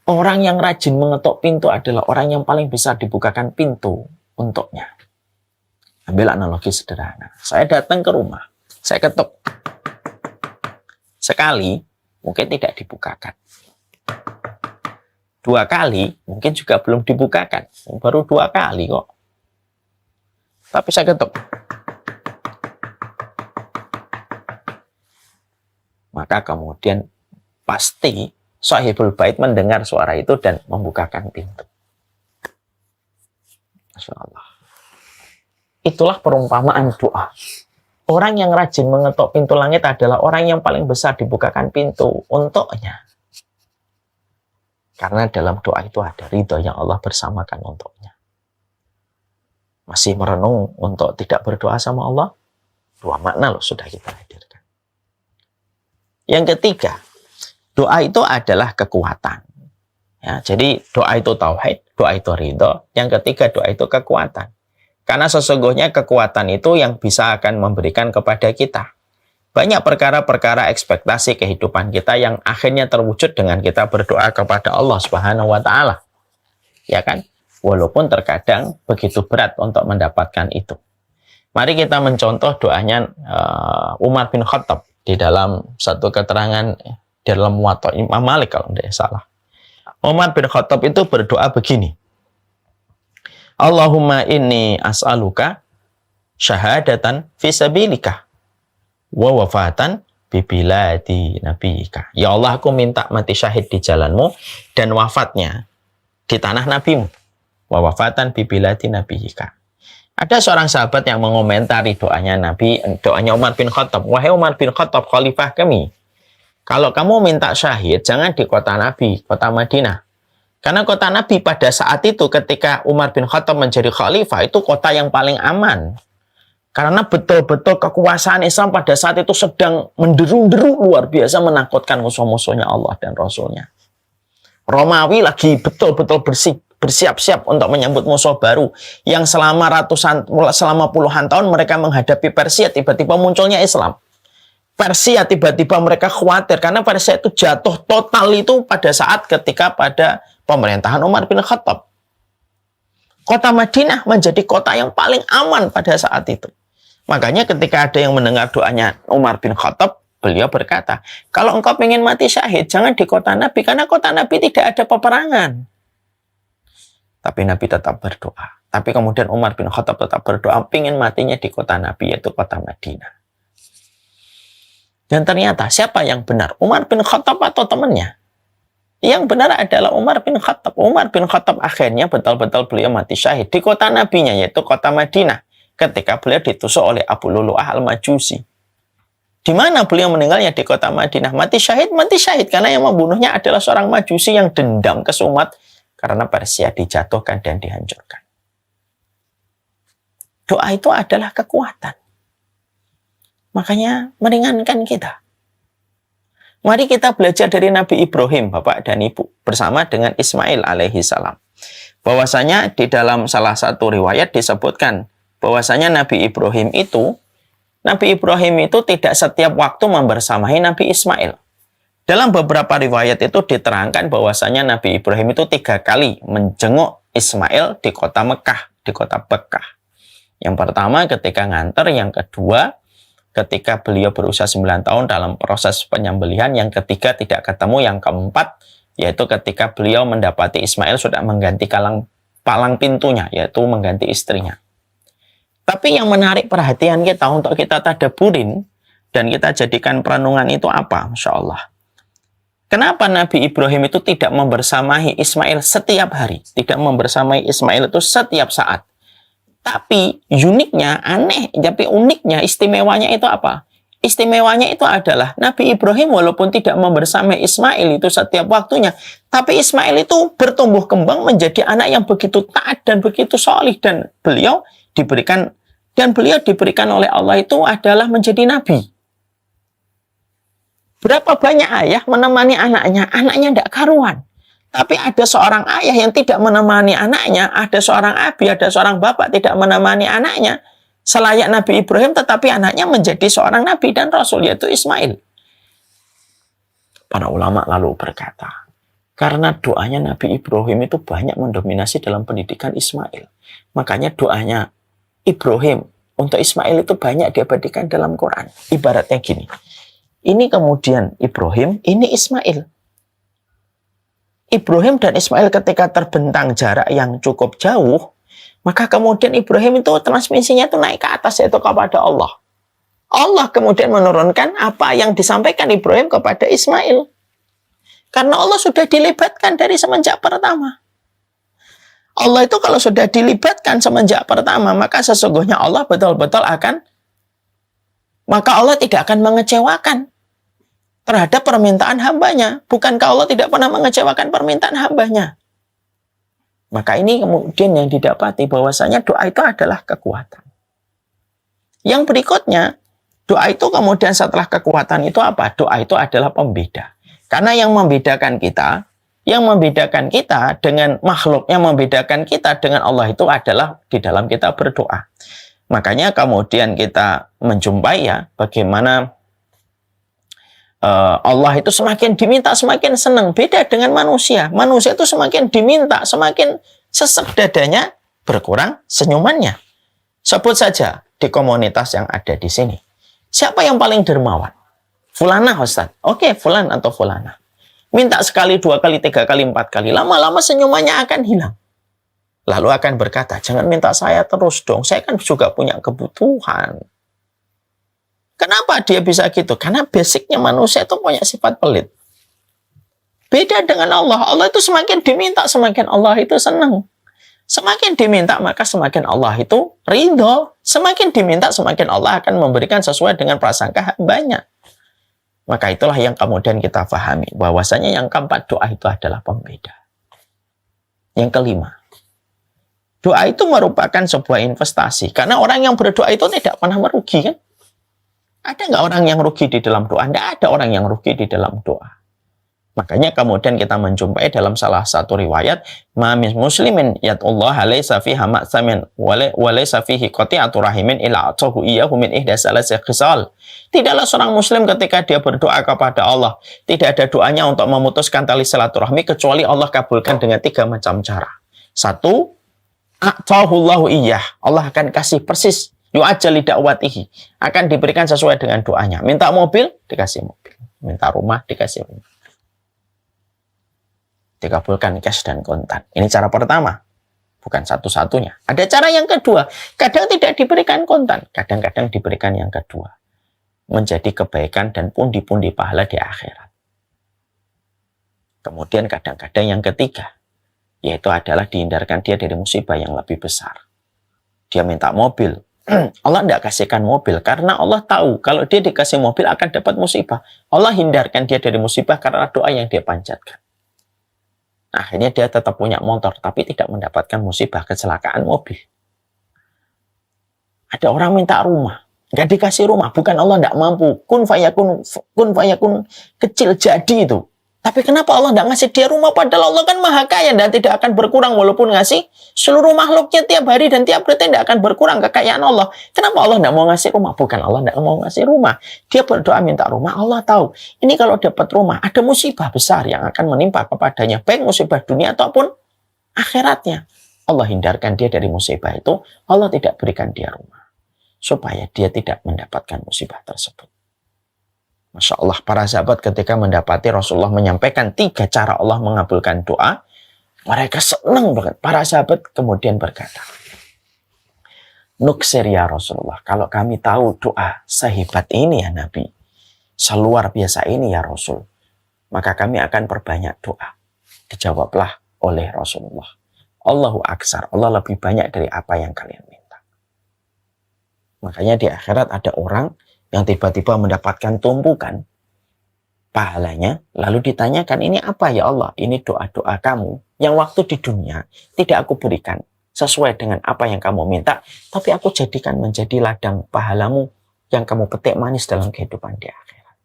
Orang yang rajin mengetuk pintu adalah orang yang paling bisa dibukakan pintu untuknya. Ambil analogi sederhana. Saya datang ke rumah, saya ketuk. Sekali, mungkin tidak dibukakan. 2 kali, mungkin juga belum dibukakan. Baru 2 kali kok. Tapi saya ketuk. Maka kemudian pasti Sahibul Bait mendengar suara itu dan membukakan pintu. Masya Allah. Itulah perumpamaan doa. Orang yang rajin mengetuk pintu langit adalah orang yang paling besar dibukakan pintu untuknya. Karena dalam doa itu ada ridho yang Allah bersamakan untuknya. Masih merenung untuk tidak berdoa sama Allah? 2 makna loh sudah kita hadirkan. Yang ketiga, doa itu adalah kekuatan. Ya, jadi doa itu tauhid, doa itu ridho. Yang ketiga, doa itu kekuatan. Karena sesungguhnya kekuatan itu yang bisa akan memberikan kepada kita banyak perkara-perkara ekspektasi kehidupan kita yang akhirnya terwujud dengan kita berdoa kepada Allah Subhanahu wa Ta'ala. Ya kan? Walaupun terkadang begitu berat untuk mendapatkan itu. Mari kita mencontoh doanya Umar bin Khattab di dalam satu keterangan di dalam Muwatta Imam Malik kalau tidak salah. Umar bin Khattab itu berdoa begini. Allahumma inni as'aluka syahadatan fi sabilika wa wafatan bi biladi nabiyika. Ya Allah, aku minta mati syahid di jalanmu dan wafatnya di tanah nabimu. Wa wafatan bi biladi nabiyika. Ada seorang sahabat yang mengomentari doanya Umar bin Khattab. Wahai Umar bin Khattab, khalifah kami, kalau kamu minta syahid, jangan di kota Nabi, kota Madinah. Karena kota Nabi pada saat itu ketika Umar bin Khattab menjadi khalifah, itu kota yang paling aman. Karena betul-betul kekuasaan Islam pada saat itu sedang menderu-deru luar biasa menakutkan musuh-musuhnya Allah dan Rasulnya. Romawi lagi betul-betul bersiap-siap untuk menyambut musuh baru yang selama puluhan tahun mereka menghadapi Persia, tiba-tiba munculnya Islam. Persia tiba-tiba mereka khawatir karena Persia itu jatuh total itu pada saat ketika pada pemerintahan Umar bin Khattab. Kota Madinah menjadi kota yang paling aman pada saat itu. Makanya ketika ada yang mendengar doanya Umar bin Khattab, beliau berkata, kalau engkau ingin mati syahid, jangan di kota Nabi, karena kota Nabi tidak ada peperangan. Tapi Nabi tetap berdoa. Tapi kemudian Umar bin Khattab tetap berdoa, ingin matinya di kota Nabi, yaitu kota Madinah. Dan ternyata siapa yang benar? Umar bin Khattab atau temannya? Yang benar adalah Umar bin Khattab. Umar bin Khattab akhirnya betul-betul beliau mati syahid di kota nabinya, yaitu kota Madinah. Ketika beliau ditusuk oleh Abu Lulu'ah al-Majusi. Di mana beliau meninggalnya? Di kota Madinah. Mati syahid karena yang membunuhnya adalah seorang Majusi yang dendam kesumat karena Persia dijatuhkan dan dihancurkan. Doa itu adalah kekuatan. Makanya meringankan kita. Mari kita belajar dari Nabi Ibrahim, Bapak dan Ibu, bersama dengan Ismail alaihi salam. Bahwasanya di dalam salah satu riwayat disebutkan bahwasanya Nabi Ibrahim itu tidak setiap waktu membersamai Nabi Ismail. Dalam beberapa riwayat itu diterangkan bahwasanya Nabi Ibrahim itu 3 kali menjenguk Ismail di kota Mekah, di kota Bekkah. Yang pertama ketika nganter, yang kedua ketika beliau berusia 9 tahun dalam proses penyembelihan, yang ketiga tidak ketemu, yang keempat yaitu ketika beliau mendapati Ismail sudah mengganti palang pintunya, yaitu mengganti istrinya. Tapi yang menarik perhatian kita untuk kita tadaburin dan kita jadikan perenungan itu apa? Masya Allah. Kenapa Nabi Ibrahim itu tidak membersamai Ismail setiap hari? Tidak membersamai Ismail itu setiap saat. Tapi uniknya, istimewanya itu apa? Istimewanya itu adalah Nabi Ibrahim walaupun tidak membersamai Ismail itu setiap waktunya, tapi Ismail itu bertumbuh kembang menjadi anak yang begitu taat dan begitu solih, dan beliau diberikan oleh Allah itu adalah menjadi nabi. Berapa banyak ayah menemani anaknya tidak karuan. Tapi ada seorang ayah yang tidak menemani anaknya, ada seorang abi, ada seorang bapak tidak menemani anaknya, selayak Nabi Ibrahim, tetapi anaknya menjadi seorang nabi dan rasul, yaitu Ismail. Para ulama lalu berkata, Karena doanya Nabi Ibrahim itu banyak mendominasi dalam pendidikan Ismail. Makanya doanya Ibrahim untuk Ismail itu banyak diabadikan dalam Quran. Ibaratnya gini, ini kemudian Ibrahim, ini Ismail. Ibrahim dan Ismail ketika terbentang jarak yang cukup jauh, maka kemudian Ibrahim itu transmisinya itu naik ke atas, yaitu kepada Allah. Allah kemudian menurunkan apa yang disampaikan Ibrahim kepada Ismail. Karena Allah sudah dilibatkan dari semenjak pertama. Allah itu kalau sudah dilibatkan semenjak pertama, maka sesungguhnya Allah betul-betul maka Allah tidak akan mengecewakan terhadap permintaan hambanya. Bukankah Allah tidak pernah mengecewakan permintaan hambanya? Maka ini kemudian yang didapati bahwasanya doa itu adalah kekuatan. Yang berikutnya, doa itu kemudian setelah kekuatan itu apa? Doa itu adalah pembeda. Karena yang membedakan kita dengan makhluk, yang membedakan kita dengan Allah itu adalah di dalam kita berdoa. Makanya kemudian kita menjumpai ya bagaimana Allah itu semakin diminta semakin senang. Beda dengan manusia. Manusia itu semakin diminta semakin sesek dadanya, berkurang senyumannya. Sebut saja di komunitas yang ada di sini. Siapa yang paling dermawan? Fulana, Ustaz. Oke, fulan atau fulana. Minta sekali, 2 kali, 3 kali, 4 kali. Lama-lama senyumannya akan hilang. Lalu akan berkata, jangan minta saya terus dong. Saya kan juga punya kebutuhan. Kenapa dia bisa gitu? Karena basicnya manusia itu punya sifat pelit. Beda dengan Allah. Allah itu semakin diminta, semakin Allah itu senang. Semakin diminta, maka semakin Allah itu ridho. Semakin diminta, semakin Allah akan memberikan sesuai dengan prasangka hambanya. Maka itulah yang kemudian kita pahami. Bahwasanya yang keempat, doa itu adalah pembeda. Yang kelima, doa itu merupakan sebuah investasi. Karena orang yang berdoa itu tidak pernah merugi, kan? Ada nggak orang yang rugi di dalam doa? Tidak ada orang yang rugi di dalam doa. Makanya kemudian kita menjumpai dalam salah satu riwayat, ma min muslimin yatullah laisa fiha ma'samin wa laisa fihi qati'atu rahimin illa atahu iyyahu min ihda salasi khisal. Tidaklah seorang muslim ketika dia berdoa kepada Allah, tidak ada doanya untuk memutuskan tali silaturahmi kecuali Allah kabulkan dengan 3 macam cara. 1, a'tahullahu iyyah. Allah akan kasih persis yu'ajjali da'watihi. Akan diberikan sesuai dengan doanya. Minta mobil, dikasih mobil. Minta rumah, dikasih rumah. Dikabulkan cash dan kontan. Ini cara pertama. Bukan satu-satunya. Ada cara yang kedua. Kadang tidak diberikan kontan. Kadang-kadang diberikan yang kedua. Menjadi kebaikan dan pundi-pundi pahala di akhirat. Kemudian kadang-kadang yang ketiga. Yaitu adalah dihindarkan dia dari musibah yang lebih besar. Dia minta mobil. Allah tidak kasihkan mobil. Karena Allah tahu kalau dia dikasih mobil akan dapat musibah. Allah hindarkan dia dari musibah karena doa yang dia panjatkan. Akhirnya dia tetap punya motor, tapi tidak mendapatkan musibah kecelakaan mobil. Ada orang minta rumah, nggak dikasih rumah. Bukan Allah nggak mampu. Kun fayakun kecil jadi itu. Tapi kenapa Allah nggak ngasih dia rumah? Padahal Allah kan maha kaya dan tidak akan berkurang walaupun ngasih seluruh makhluknya tiap hari dan tiap detik tidak akan berkurang kekayaan Allah. Kenapa Allah nggak mau ngasih rumah? Bukan Allah nggak mau ngasih rumah. Dia berdoa minta rumah. Allah tahu ini kalau dapat rumah ada musibah besar yang akan menimpa kepadanya, baik musibah dunia ataupun akhiratnya. Allah hindarkan dia dari musibah itu. Allah tidak berikan dia rumah supaya dia tidak mendapatkan musibah tersebut. Masya Allah, para sahabat ketika mendapati Rasulullah menyampaikan 3 cara Allah mengabulkan doa, mereka senang banget. Para sahabat kemudian berkata, Nuksir ya Rasulullah, kalau kami tahu doa sehebat ini ya Nabi, seluar biasa ini ya Rasul, maka kami akan perbanyak doa. Dijawablah oleh Rasulullah, Allahu Aksar, Allah lebih banyak dari apa yang kalian minta. Makanya di akhirat ada orang yang tiba-tiba mendapatkan tumpukan pahalanya, lalu ditanyakan, ini apa ya Allah? Ini doa-doa kamu yang waktu di dunia tidak aku berikan sesuai dengan apa yang kamu minta, tapi aku jadikan menjadi ladang pahalamu yang kamu petik manis dalam kehidupan di akhirat.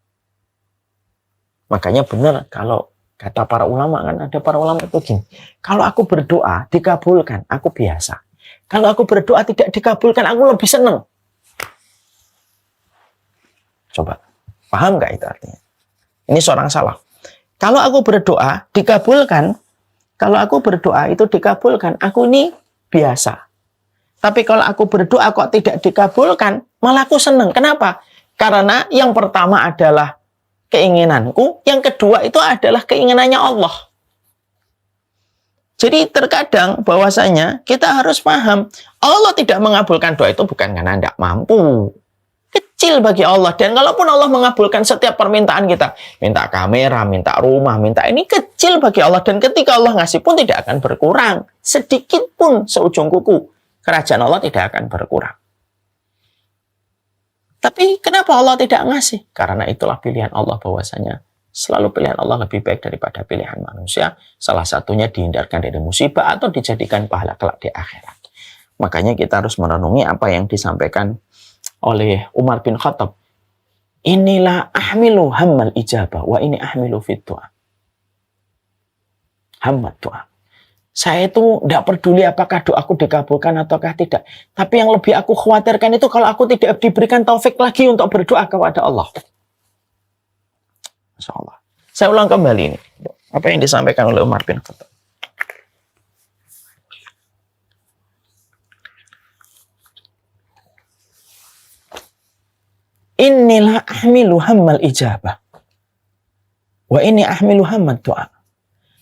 Makanya benar kalau kata para ulama, kan ada para ulama itu gini, kalau aku berdoa dikabulkan, aku biasa. Kalau aku berdoa tidak dikabulkan, aku lebih senang. Coba, paham nggak itu artinya? Ini seorang salaf. Kalau aku berdoa, dikabulkan. Kalau aku berdoa itu dikabulkan. Aku ini biasa. Tapi kalau aku berdoa kok tidak dikabulkan, malah aku senang. Kenapa? Karena yang pertama adalah keinginanku, yang kedua itu adalah keinginannya Allah. Jadi terkadang bahwasanya kita harus paham, Allah tidak mengabulkan doa itu bukan karena tidak mampu. Kecil bagi Allah. Dan kalaupun Allah mengabulkan setiap permintaan kita, minta kamera, minta rumah, minta ini, kecil bagi Allah. Dan ketika Allah ngasih pun tidak akan berkurang. Sedikit pun seujung kuku. Kerajaan Allah tidak akan berkurang. Tapi kenapa Allah tidak ngasih? Karena itulah pilihan Allah bahwasanya selalu pilihan Allah lebih baik daripada pilihan manusia. Salah satunya dihindarkan dari musibah atau dijadikan pahala kelak di akhirat. Makanya kita harus merenungi apa yang disampaikan oleh Umar bin Khattab. Inilah ahmilu hammal ijabah wa ini ahmilu fit du'a. Hammat doa. Saya itu tidak peduli apakah doaku dikabulkan ataukah tidak. Tapi yang lebih aku khawatirkan itu kalau aku tidak diberikan taufik lagi untuk berdoa kepada Allah. Masya Allah. Saya ulang kembali ini. Apa yang disampaikan oleh Umar bin Khattab. Inilah ahmilu hammal ijabah. Wa ini ahmilu hammad doa.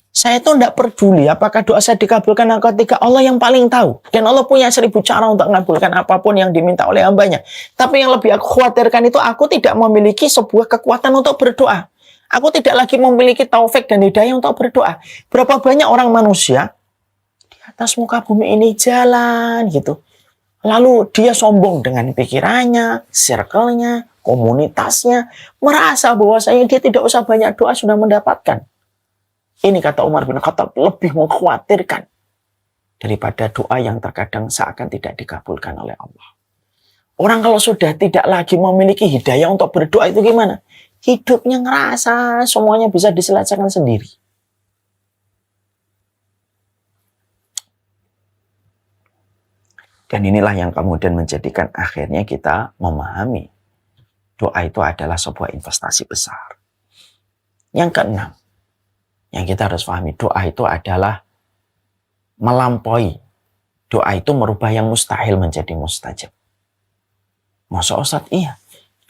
Saya itu tidak peduli apakah doa saya dikabulkan atau tidak. Allah yang paling tahu. Dan Allah punya 1000 cara untuk mengabulkan apapun yang diminta oleh hambanya. Tapi yang lebih aku khawatirkan itu aku tidak memiliki sebuah kekuatan untuk berdoa. Aku tidak lagi memiliki taufik dan hidayah untuk berdoa. Berapa banyak orang manusia di atas muka bumi ini jalan gitu. Lalu dia sombong dengan pikirannya, circle-nya, komunitasnya. Merasa bahwasanya dia tidak usah banyak doa sudah mendapatkan. Ini kata Umar bin Khattab lebih mengkhawatirkan daripada doa yang terkadang seakan tidak dikabulkan oleh Allah. Orang kalau sudah tidak lagi memiliki hidayah untuk berdoa itu gimana? Hidupnya ngerasa semuanya bisa diselesaikan sendiri. Dan inilah yang kemudian menjadikan akhirnya kita memahami doa itu adalah sebuah investasi besar. Yang keenam, yang kita harus pahami, doa itu adalah melampaui. Doa itu merubah yang mustahil menjadi mustajab. Masa Ustaz? Iya.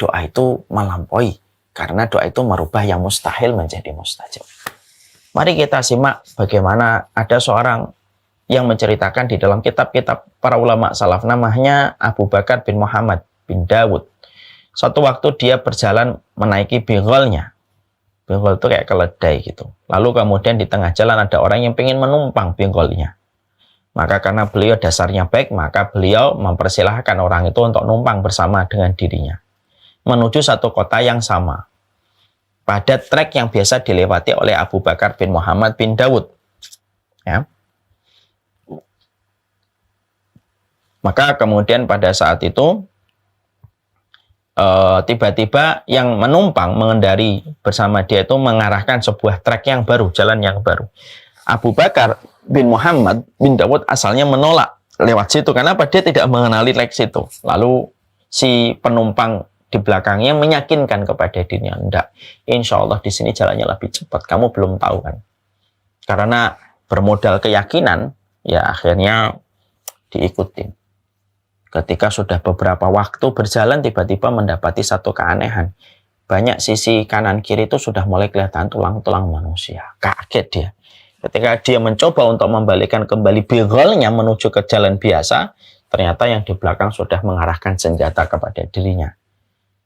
Doa itu melampaui. Karena doa itu merubah yang mustahil menjadi mustajab. Mari kita simak bagaimana ada seorang yang menceritakan di dalam kitab-kitab para ulama salaf. Namanya Abu Bakar bin Muhammad bin Dawud. Suatu waktu dia berjalan menaiki bigholnya. Binggol itu kayak keledai gitu. Lalu kemudian di tengah jalan ada orang yang ingin menumpang binggolnya. Maka karena beliau dasarnya baik, maka beliau mempersilahkan orang itu untuk numpang bersama dengan dirinya. Menuju satu kota yang sama. Pada trek yang biasa dilewati oleh Abu Bakar bin Muhammad bin Dawud. Ya. Maka kemudian pada saat itu, tiba-tiba yang menumpang mengendari bersama dia itu mengarahkan sebuah trek yang baru, jalan yang baru. Abu Bakar bin Muhammad bin Dawud asalnya menolak lewat situ. Karena dia tidak mengenali trek situ. Lalu si penumpang di belakangnya meyakinkan kepada dirinya, enggak, insya Allah di sini jalannya lebih cepat. Kamu belum tahu kan? Karena bermodal keyakinan, ya akhirnya diikutin. Ketika sudah beberapa waktu berjalan, tiba-tiba mendapati satu keanehan. Banyak sisi kanan kiri itu sudah mulai kelihatan tulang-tulang manusia. Kaget dia. Ketika dia mencoba untuk membalikkan kembali bigholnya menuju ke jalan biasa, ternyata yang di belakang sudah mengarahkan senjata kepada dirinya.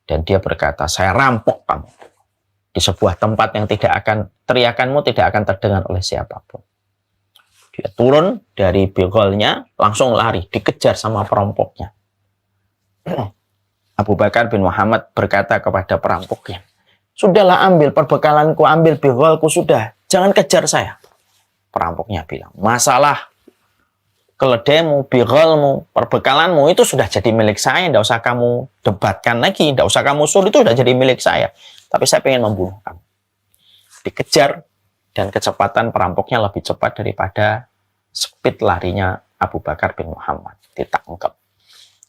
Dan dia berkata, saya rampok kamu. Di sebuah tempat yang tidak akan, teriakanmu tidak akan terdengar oleh siapapun. Dia turun dari bigholnya, langsung lari, dikejar sama perampoknya. Abu Bakar bin Muhammad berkata kepada perampoknya, sudahlah ambil perbekalanku, ambil bigholku, sudah, jangan kejar saya. Perampoknya bilang, masalah keledaimu, bigholmu, perbekalanmu itu sudah jadi milik saya, tidak usah kamu debatkan lagi, tidak usah kamu suruh, itu sudah jadi milik saya. Tapi saya ingin membunuh kamu. Dikejar. Dan kecepatan perampoknya lebih cepat daripada speed larinya Abu Bakar bin Muhammad. Ditangkap.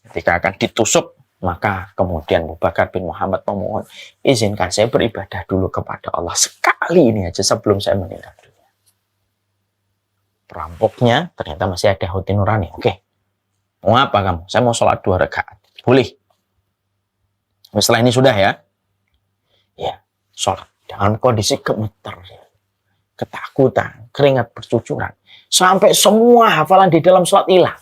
Ketika akan ditusuk, Maka kemudian Abu Bakar bin Muhammad memohon, izinkan saya beribadah dulu kepada Allah sekali ini aja sebelum saya meninggal dunia. Perampoknya ternyata masih ada hati nurani. Oke, mau apa kamu? Saya mau sholat 2 rakaat. Boleh. Setelah ini sudah ya. Ya, sholat. Dalam kondisi gemeter, ketakutan, keringat bercucuran. Sampai semua hafalan di dalam sholat hilang.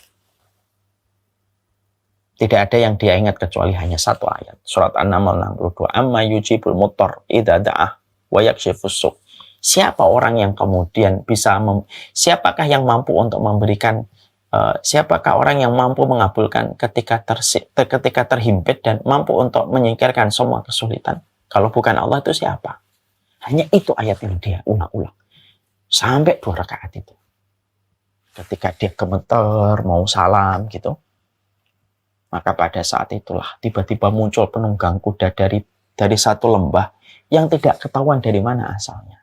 Tidak ada yang dia ingat kecuali hanya satu ayat. Surat An-Naml 62. Amma yujibul muttar idza da'ah wa yakshifus su'. Siapa orang yang kemudian bisa siapakah yang mampu untuk memberikan siapakah orang yang mampu mengabulkan ketika terhimpit dan mampu untuk menyingkirkan semua kesulitan? Kalau bukan Allah itu siapa? Hanya itu ayat yang dia ulang-ulang. Sampai 2 rakaat itu. Ketika dia gemeter mau salam gitu. Maka pada saat itulah tiba-tiba muncul penunggang kuda dari satu lembah yang tidak ketahuan dari mana asalnya.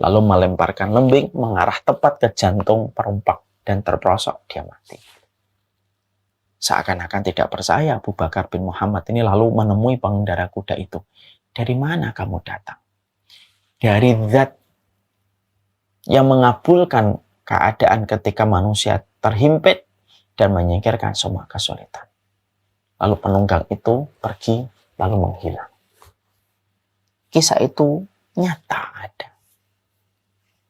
Lalu melemparkan lembing mengarah tepat ke jantung perompak dan terperosok dia mati. Seakan-akan tidak percaya, Abu Bakar bin Muhammad ini lalu menemui pengendara kuda itu. Dari mana kamu datang? Dari zat yang mengabulkan keadaan ketika manusia terhimpit dan menyingkirkan semua kesulitan. Lalu penunggang itu pergi, lalu menghilang. Kisah itu nyata ada.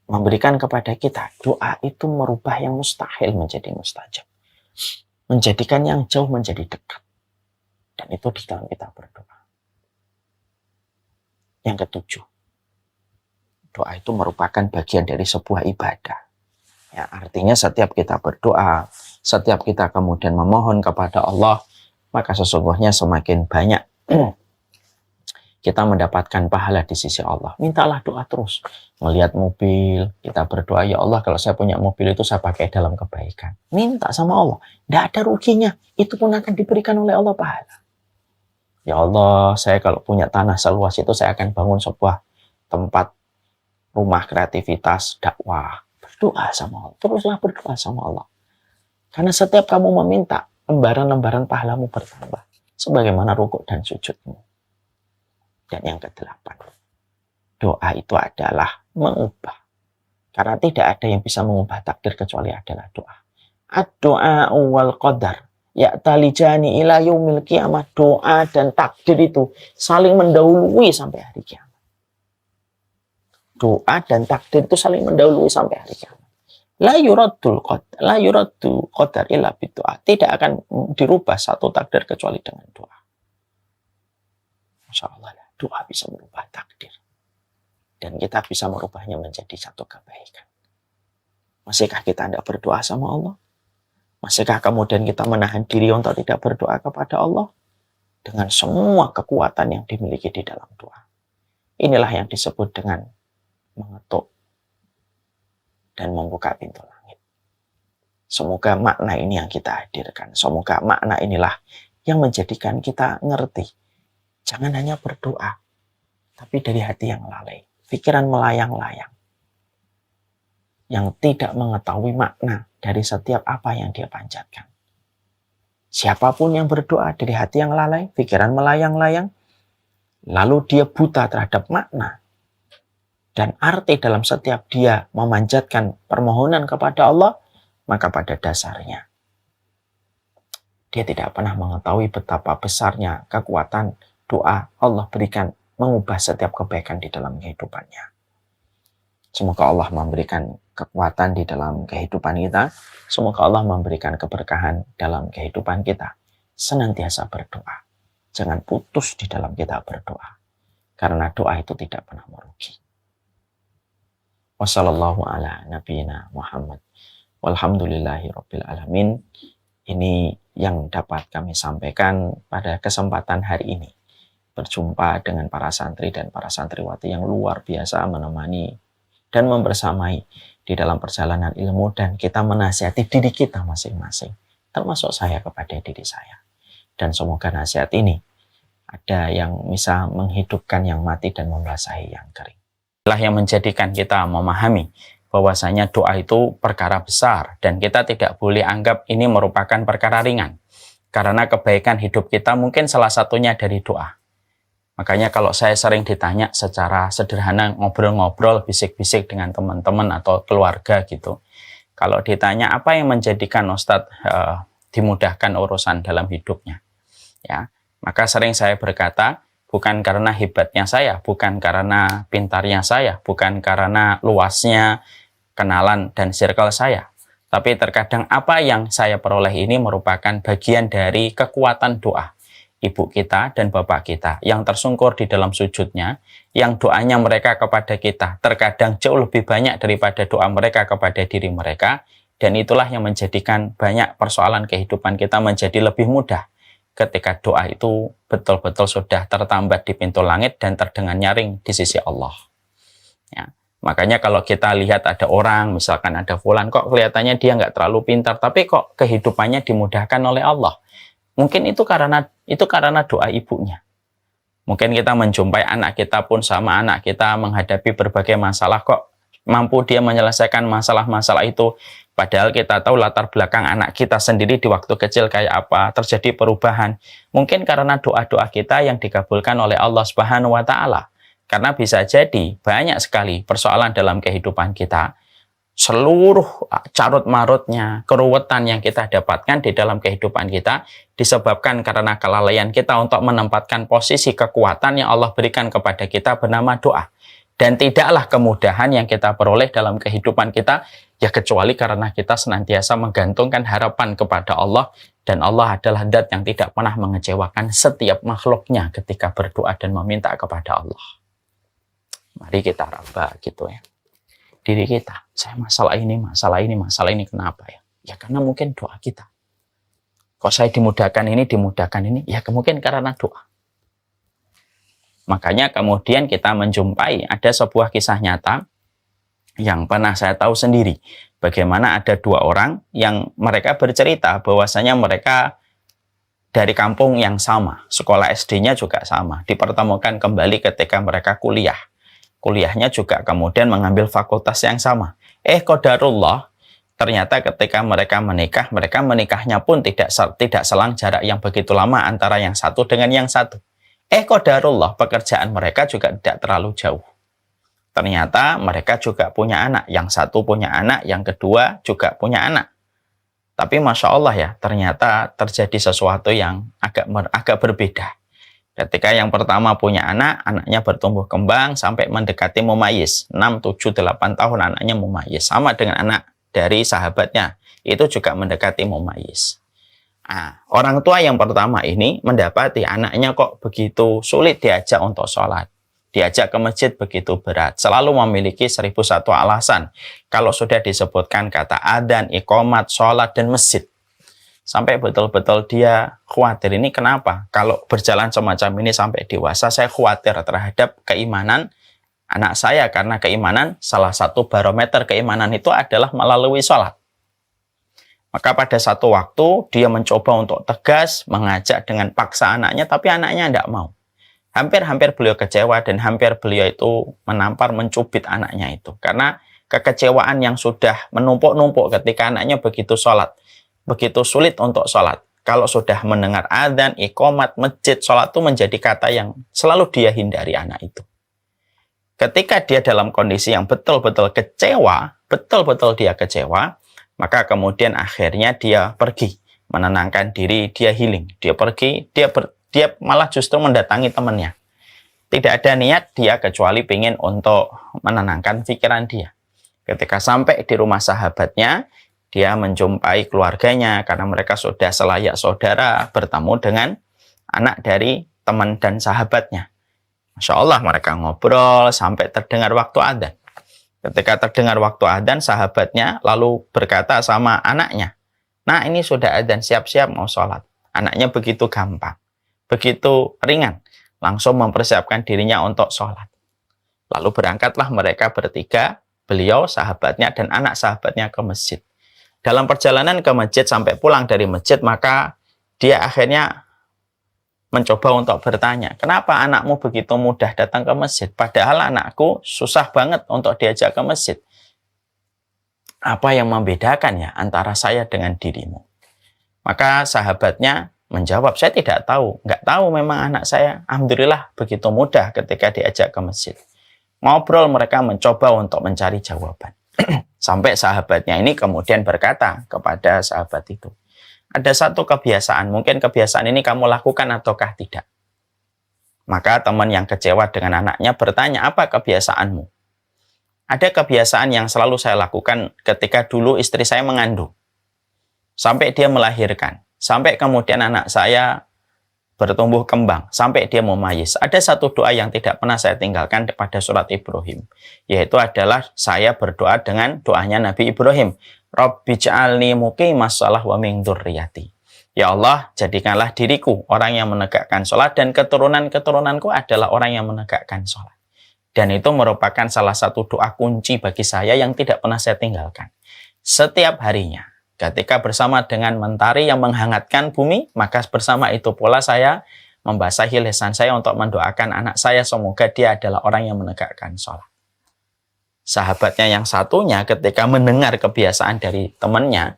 Memberikan kepada kita, doa itu merubah yang mustahil menjadi mustajab. Menjadikan yang jauh menjadi dekat. Dan itu di dalam kita berdoa. Yang ketujuh, doa itu merupakan bagian dari sebuah ibadah. Ya, artinya setiap kita berdoa, setiap kita kemudian memohon kepada Allah, maka sesungguhnya semakin banyak kita mendapatkan pahala di sisi Allah. Mintalah doa terus. Melihat mobil, kita berdoa, ya Allah kalau saya punya mobil itu saya pakai dalam kebaikan. Minta sama Allah. Tidak ada ruginya. Itu pun akan diberikan oleh Allah pahala. Ya Allah, saya kalau punya tanah seluas itu saya akan bangun sebuah tempat rumah kreativitas, dakwah. Berdoa sama Allah. Teruslah berdoa sama Allah. Karena setiap kamu meminta, lembaran-lembaran pahalamu bertambah. Sebagaimana rukuk dan sujudmu. Dan yang ke-8. Doa itu adalah mengubah. Karena tidak ada yang bisa mengubah takdir kecuali adalah doa. Ad-doa wal qadar. Ya'talijani ila yaumil qiyamah. Doa dan takdir itu saling mendahului sampai hari kiamat. Doa dan takdir itu saling mendahului sampai hari kiamat. La yuraddu qadar illa bidoa. Tidak akan dirubah satu takdir kecuali dengan doa. Masya Allah, doa bisa merubah takdir. Dan kita bisa merubahnya menjadi satu kebaikan. Masihkah kita tidak berdoa sama Allah? Masihkah kemudian kita menahan diri untuk tidak berdoa kepada Allah? Dengan semua kekuatan yang dimiliki di dalam doa. Inilah yang disebut dengan mengetuk dan membuka pintu langit. Semoga makna ini yang kita hadirkan. Semoga makna inilah yang menjadikan kita ngerti. Jangan hanya berdoa, tapi dari hati yang lalai. Pikiran melayang-layang. Yang tidak mengetahui makna dari setiap apa yang dia panjatkan. Siapapun yang berdoa dari hati yang lalai, pikiran melayang-layang, lalu dia buta terhadap makna dan arti dalam setiap dia memanjatkan permohonan kepada Allah, maka pada dasarnya dia tidak pernah mengetahui betapa besarnya kekuatan doa Allah berikan mengubah setiap kebaikan di dalam kehidupannya. Semoga Allah memberikan kekuatan di dalam kehidupan kita. Semoga Allah memberikan keberkahan dalam kehidupan kita. Senantiasa berdoa. Jangan putus di dalam kita berdoa. Karena doa itu tidak pernah merugi. Wassallallahu ala nabiyina Muhammad. Walhamdulillahi rabbil alamin. Ini yang dapat kami sampaikan pada kesempatan hari ini. Berjumpa dengan para santri dan para santriwati yang luar biasa menemani dan membersamai di dalam perjalanan ilmu, dan kita menasihati diri kita masing-masing, termasuk saya kepada diri saya. Dan semoga nasihat ini ada yang bisa menghidupkan yang mati dan membasahi yang kering. Itulah yang menjadikan kita memahami bahwasanya doa itu perkara besar dan kita tidak boleh anggap ini merupakan perkara ringan. Karena kebaikan hidup kita mungkin salah satunya dari doa. Makanya kalau saya sering ditanya secara sederhana, ngobrol-ngobrol, bisik-bisik dengan teman-teman atau keluarga gitu. Kalau ditanya apa yang menjadikan Ustadz dimudahkan urusan dalam hidupnya, ya, maka sering saya berkata, bukan karena hebatnya saya, bukan karena pintarnya saya, bukan karena luasnya kenalan dan circle saya, tapi terkadang apa yang saya peroleh ini merupakan bagian dari kekuatan doa ibu kita dan bapak kita yang tersungkur di dalam sujudnya, yang doanya mereka kepada kita terkadang jauh lebih banyak daripada doa mereka kepada diri mereka, dan itulah yang menjadikan banyak persoalan kehidupan kita menjadi lebih mudah ketika doa itu betul-betul sudah tertambat di pintu langit dan terdengar nyaring di sisi Allah. Ya. Makanya kalau kita lihat ada orang, misalkan ada fulan, kok kelihatannya dia nggak terlalu pintar, tapi kok kehidupannya dimudahkan oleh Allah. Mungkin itu karena doa ibunya. Mungkin kita menjumpai anak kita pun sama anak kita menghadapi berbagai masalah, kok mampu dia menyelesaikan masalah-masalah itu. Padahal kita tahu latar belakang anak kita sendiri di waktu kecil kayak apa, terjadi perubahan. Mungkin karena doa-doa kita yang dikabulkan oleh Allah Subhanahu wa Ta'ala. Karena bisa jadi banyak sekali persoalan dalam kehidupan kita, seluruh carut-marutnya, keruwetan yang kita dapatkan di dalam kehidupan kita disebabkan karena kelalaian kita untuk menempatkan posisi kekuatan yang Allah berikan kepada kita bernama doa. Dan tidaklah kemudahan yang kita peroleh dalam kehidupan kita ya kecuali karena kita senantiasa menggantungkan harapan kepada Allah, dan Allah adalah zat yang tidak pernah mengecewakan setiap makhluknya ketika berdoa dan meminta kepada Allah. Mari kita raba gitu ya. Diri kita, saya masalah ini, kenapa ya? Ya karena mungkin doa kita. Kok saya dimudahkan ini, ya mungkin karena doa. Makanya kemudian kita menjumpai ada sebuah kisah nyata yang pernah saya tahu sendiri. Bagaimana ada dua orang yang mereka bercerita bahwasanya mereka dari kampung yang sama, sekolah SD-nya juga sama, dipertemukan kembali ketika mereka kuliah. Kuliahnya juga kemudian mengambil fakultas yang sama. Qadarullah, ternyata ketika mereka menikahnya pun tidak selang jarak yang begitu lama antara yang satu dengan yang satu. Qadarullah, pekerjaan mereka juga tidak terlalu jauh. Ternyata mereka juga punya anak. Yang satu punya anak, yang kedua juga punya anak. Tapi Masya Allah ya, ternyata terjadi sesuatu yang agak berbeda. Ketika yang pertama punya anak, anaknya bertumbuh kembang sampai mendekati mumayyiz. 6, 7, 8 tahun anaknya mumayyiz. Sama dengan anak dari sahabatnya. Itu juga mendekati mumayyiz. Orang tua yang pertama ini mendapati anaknya kok begitu sulit diajak untuk sholat. Diajak ke masjid begitu berat. Selalu memiliki 1001 alasan. Kalau sudah disebutkan kata adzan, iqomat, sholat, dan masjid. Sampai betul-betul dia khawatir, ini kenapa? Kalau berjalan semacam ini sampai dewasa, saya khawatir terhadap keimanan anak saya. Karena keimanan, salah satu barometer keimanan itu adalah melalui sholat. Maka pada satu waktu, dia mencoba untuk tegas, mengajak dengan paksa anaknya, tapi anaknya tidak mau. Hampir-hampir beliau kecewa, dan hampir beliau itu menampar, mencubit anaknya itu. Karena kekecewaan yang sudah menumpuk-numpuk ketika anaknya begitu sholat. Begitu sulit untuk sholat. Kalau sudah mendengar adzan, iqomat, masjid, sholat itu menjadi kata yang selalu dia hindari anak itu. Ketika dia dalam kondisi yang betul-betul kecewa, maka kemudian akhirnya dia pergi, menenangkan diri, dia healing. Dia pergi, dia malah justru mendatangi temannya. Tidak ada niat dia kecuali ingin untuk menenangkan pikiran dia. Ketika sampai di rumah sahabatnya, dia menjumpai keluarganya karena mereka sudah selayak saudara bertemu dengan anak dari teman dan sahabatnya. Masya Allah, mereka ngobrol sampai terdengar waktu adzan. Ketika terdengar waktu adzan, sahabatnya lalu berkata sama anaknya, "Nah, ini sudah adzan, siap-siap mau sholat." Anaknya begitu gampang, begitu ringan, langsung mempersiapkan dirinya untuk sholat. Lalu berangkatlah mereka bertiga, beliau, sahabatnya, dan anak sahabatnya ke masjid. Dalam perjalanan ke masjid sampai pulang dari masjid, maka dia akhirnya mencoba untuk bertanya, kenapa anakmu begitu mudah datang ke masjid? Padahal anakku susah banget untuk diajak ke masjid. Apa yang membedakan ya antara saya dengan dirimu? Maka sahabatnya menjawab, saya tidak tahu, nggak tahu memang anak saya. Alhamdulillah begitu mudah ketika diajak ke masjid. Ngobrol, mereka mencoba untuk mencari jawaban. Sampai sahabatnya ini kemudian berkata kepada sahabat itu, ada satu kebiasaan, mungkin kebiasaan ini kamu lakukan ataukah tidak? Maka teman yang kecewa dengan anaknya bertanya, apa kebiasaanmu? Ada kebiasaan yang selalu saya lakukan ketika dulu istri saya mengandung. Sampai dia melahirkan. Sampai kemudian anak saya bertumbuh kembang. Sampai dia memayis. Ada satu doa yang tidak pernah saya tinggalkan pada surat Ibrahim. Yaitu adalah saya berdoa dengan doanya Nabi Ibrahim. Rabbi ja'alni muqimas shalah wa min dzurriyyati. Ya Allah, jadikanlah diriku orang yang menegakkan sholat dan keturunan-keturunanku adalah orang yang menegakkan sholat. Dan itu merupakan salah satu doa kunci bagi saya yang tidak pernah saya tinggalkan. Setiap harinya, ketika bersama dengan mentari yang menghangatkan bumi, maka bersama itu pula saya membasahi lisan saya untuk mendoakan anak saya semoga dia adalah orang yang menegakkan sholat. Sahabatnya yang satunya ketika mendengar kebiasaan dari temannya,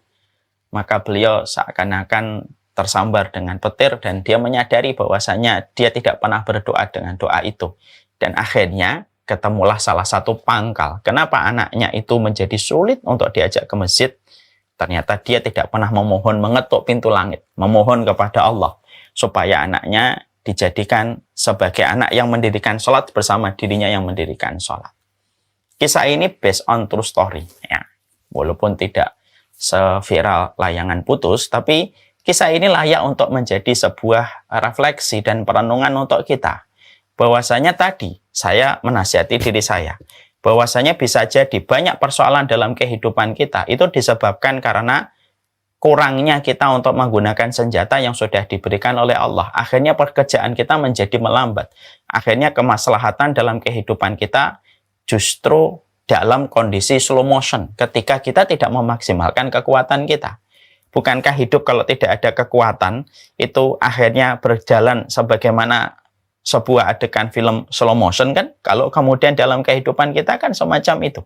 maka beliau seakan-akan tersambar dengan petir dan dia menyadari bahwasanya dia tidak pernah berdoa dengan doa itu. Dan akhirnya ketemulah salah satu pangkal. Kenapa anaknya itu menjadi sulit untuk diajak ke masjid? Ternyata dia tidak pernah memohon, mengetuk pintu langit, memohon kepada Allah supaya anaknya dijadikan sebagai anak yang mendirikan sholat bersama dirinya yang mendirikan sholat. Kisah ini based on true story, ya. Walaupun tidak seviral layangan putus, tapi kisah ini layak untuk menjadi sebuah refleksi dan perenungan untuk kita. Bahwasanya tadi saya menasihati diri saya, bahwasanya bisa jadi banyak persoalan dalam kehidupan kita itu disebabkan karena kurangnya kita untuk menggunakan senjata yang sudah diberikan oleh Allah. Akhirnya pekerjaan kita menjadi melambat. Akhirnya kemaslahatan dalam kehidupan kita justru dalam kondisi slow motion ketika kita tidak memaksimalkan kekuatan kita. Bukankah hidup kalau tidak ada kekuatan itu akhirnya berjalan sebagaimana sebuah adegan film slow motion kan? Kalau kemudian dalam kehidupan kita kan semacam itu.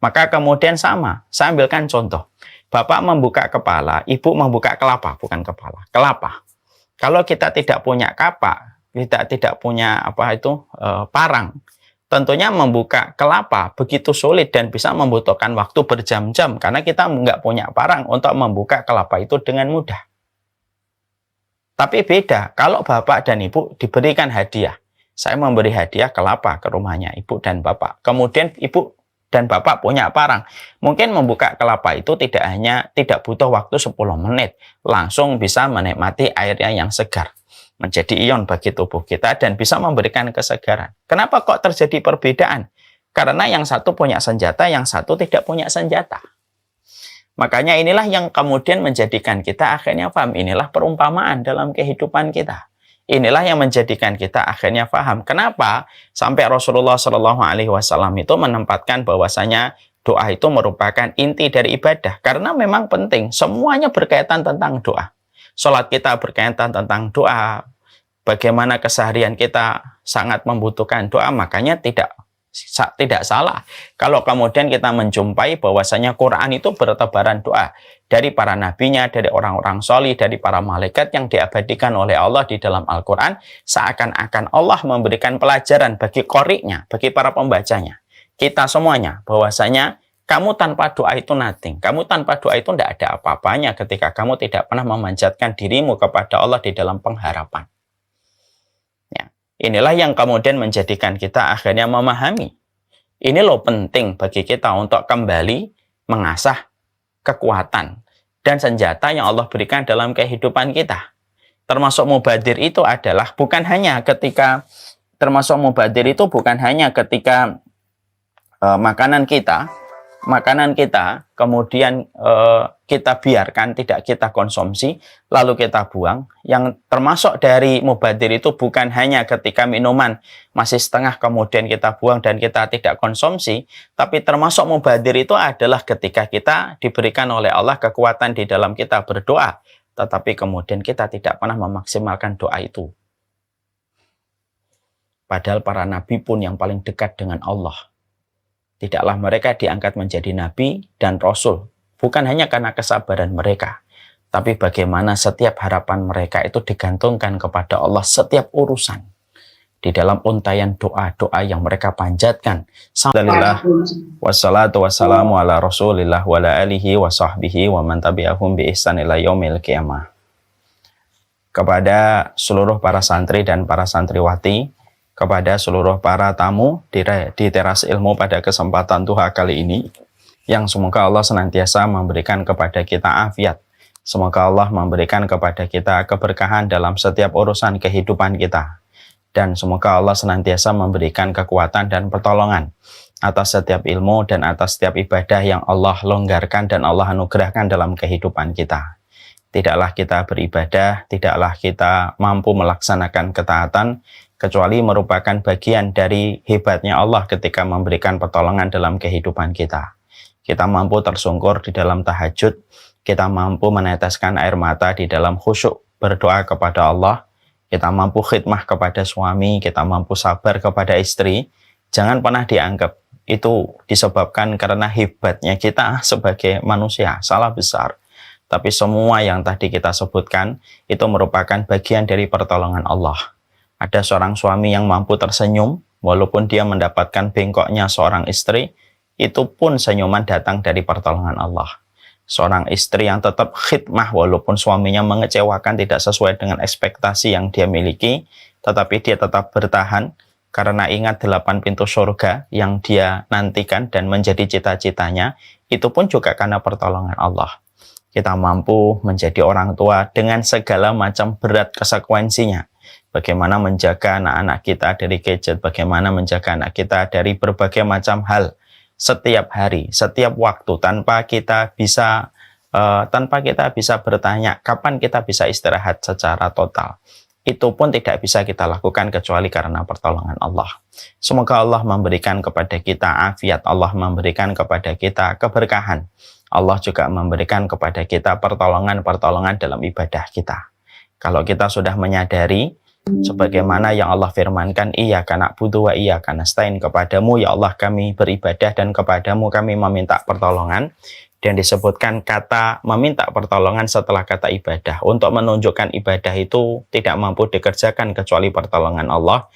Maka kemudian sama, saya ambilkan contoh. Bapak membuka kepala, ibu membuka kelapa, bukan kepala, kelapa. Kalau kita tidak punya kapak, kita tidak punya parang, tentunya membuka kelapa begitu sulit dan bisa membutuhkan waktu berjam-jam karena kita nggak punya parang untuk membuka kelapa itu dengan mudah. Tapi beda, kalau bapak dan ibu diberikan hadiah. Saya memberi hadiah kelapa ke rumahnya ibu dan bapak. Kemudian ibu dan bapak punya parang. Mungkin membuka kelapa itu tidak butuh waktu 10 menit. Langsung bisa menikmati airnya yang segar. Menjadi ion bagi tubuh kita dan bisa memberikan kesegaran. Kenapa kok terjadi perbedaan? Karena yang satu punya senjata, yang satu tidak punya senjata. Makanya inilah yang kemudian menjadikan kita akhirnya paham. Inilah perumpamaan dalam kehidupan kita. Inilah yang menjadikan kita akhirnya paham. Kenapa sampai Rasulullah SAW itu menempatkan bahwasanya doa itu merupakan inti dari ibadah. Karena memang penting. Semuanya berkaitan tentang doa. Sholat kita berkaitan tentang doa. Bagaimana keseharian kita sangat membutuhkan doa. Makanya tidak salah kalau kemudian kita menjumpai bahwasanya Quran itu bertebaran doa dari para nabinya, dari orang-orang solih, dari para malaikat yang diabadikan oleh Allah di dalam Al-Quran, seakan-akan Allah memberikan pelajaran bagi qori'nya, bagi para pembacanya, kita semuanya, bahwasanya kamu tanpa doa itu nothing, kamu tanpa doa itu tidak ada apa-apanya ketika kamu tidak pernah memanjatkan dirimu kepada Allah di dalam pengharapan. Inilah yang kemudian menjadikan kita akhirnya memahami. Ini loh penting bagi kita untuk kembali mengasah kekuatan dan senjata yang Allah berikan dalam kehidupan kita. Termasuk mubadir itu adalah bukan hanya ketika makanan kita kemudian kita biarkan, tidak kita konsumsi, lalu kita buang. Yang termasuk dari mubadir itu bukan hanya ketika minuman masih setengah kemudian kita buang dan kita tidak konsumsi, tapi termasuk mubadir itu adalah ketika kita diberikan oleh Allah kekuatan di dalam kita berdoa, tetapi kemudian kita tidak pernah memaksimalkan doa itu. Padahal para nabi pun yang paling dekat dengan Allah, tidaklah mereka diangkat menjadi nabi dan rasul, bukan hanya karena kesabaran mereka, tapi bagaimana setiap harapan mereka itu digantungkan kepada Allah, setiap urusan di dalam untayan doa-doa yang mereka panjatkan. Alhamdulillah, wassalatu wassalamu ala rasulillah wa ala alihi wa sahbihi wa man tabi'ahum bi ihsan ila yaumil qiyamah. Kepada seluruh para santri dan para santriwati, kepada seluruh para tamu di teras ilmu pada kesempatan duha kali ini, yang semoga Allah senantiasa memberikan kepada kita afiat, semoga Allah memberikan kepada kita keberkahan dalam setiap urusan kehidupan kita, dan semoga Allah senantiasa memberikan kekuatan dan pertolongan atas setiap ilmu dan atas setiap ibadah yang Allah longgarkan dan Allah anugerahkan dalam kehidupan kita. Tidaklah kita beribadah, tidaklah kita mampu melaksanakan ketaatan, kecuali merupakan bagian dari hebatnya Allah ketika memberikan pertolongan dalam kehidupan kita. Kita mampu tersungkur di dalam tahajud, kita mampu meneteskan air mata di dalam khusyuk berdoa kepada Allah, kita mampu khidmah kepada suami, kita mampu sabar kepada istri. Jangan pernah dianggap itu disebabkan karena hebatnya kita sebagai manusia. Salah besar. Tapi semua yang tadi kita sebutkan itu merupakan bagian dari pertolongan Allah. Ada seorang suami yang mampu tersenyum, walaupun dia mendapatkan bengkoknya seorang istri, itu pun senyuman datang dari pertolongan Allah. Seorang istri yang tetap khidmah walaupun suaminya mengecewakan, tidak sesuai dengan ekspektasi yang dia miliki, tetapi dia tetap bertahan karena ingat 8 pintu surga yang dia nantikan dan menjadi cita-citanya, itu pun juga karena pertolongan Allah. Kita mampu menjadi orang tua dengan segala macam berat konsekuensinya. Bagaimana menjaga anak-anak kita dari gadget, bagaimana menjaga anak kita dari berbagai macam hal, setiap hari, setiap waktu, tanpa kita bisa bertanya kapan kita bisa istirahat secara total. Itu pun tidak bisa kita lakukan kecuali karena pertolongan Allah. Semoga Allah memberikan kepada kita afiat, Allah memberikan kepada kita keberkahan. Allah juga memberikan kepada kita pertolongan-pertolongan dalam ibadah kita. Kalau kita sudah menyadari sebagaimana yang Allah firmankan, iyyaka na'budu wa iyyaka nasta'in, kepadamu ya Allah kami beribadah dan kepadamu kami meminta pertolongan, dan disebutkan kata meminta pertolongan setelah kata ibadah untuk menunjukkan ibadah itu tidak mampu dikerjakan kecuali pertolongan Allah.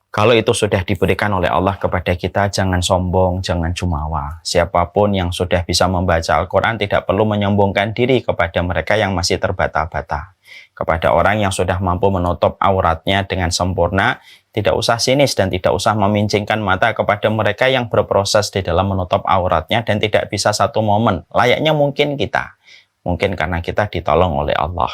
Kalau itu sudah diberikan oleh Allah kepada kita, jangan sombong, jangan jumawa. Siapapun yang sudah bisa membaca Al-Quran tidak perlu menyombongkan diri kepada mereka yang masih terbata-bata. Kepada orang yang sudah mampu menutup auratnya dengan sempurna, tidak usah sinis dan tidak usah memincingkan mata kepada mereka yang berproses di dalam menutup auratnya dan tidak bisa satu momen. Layaknya mungkin kita. Mungkin karena kita ditolong oleh Allah.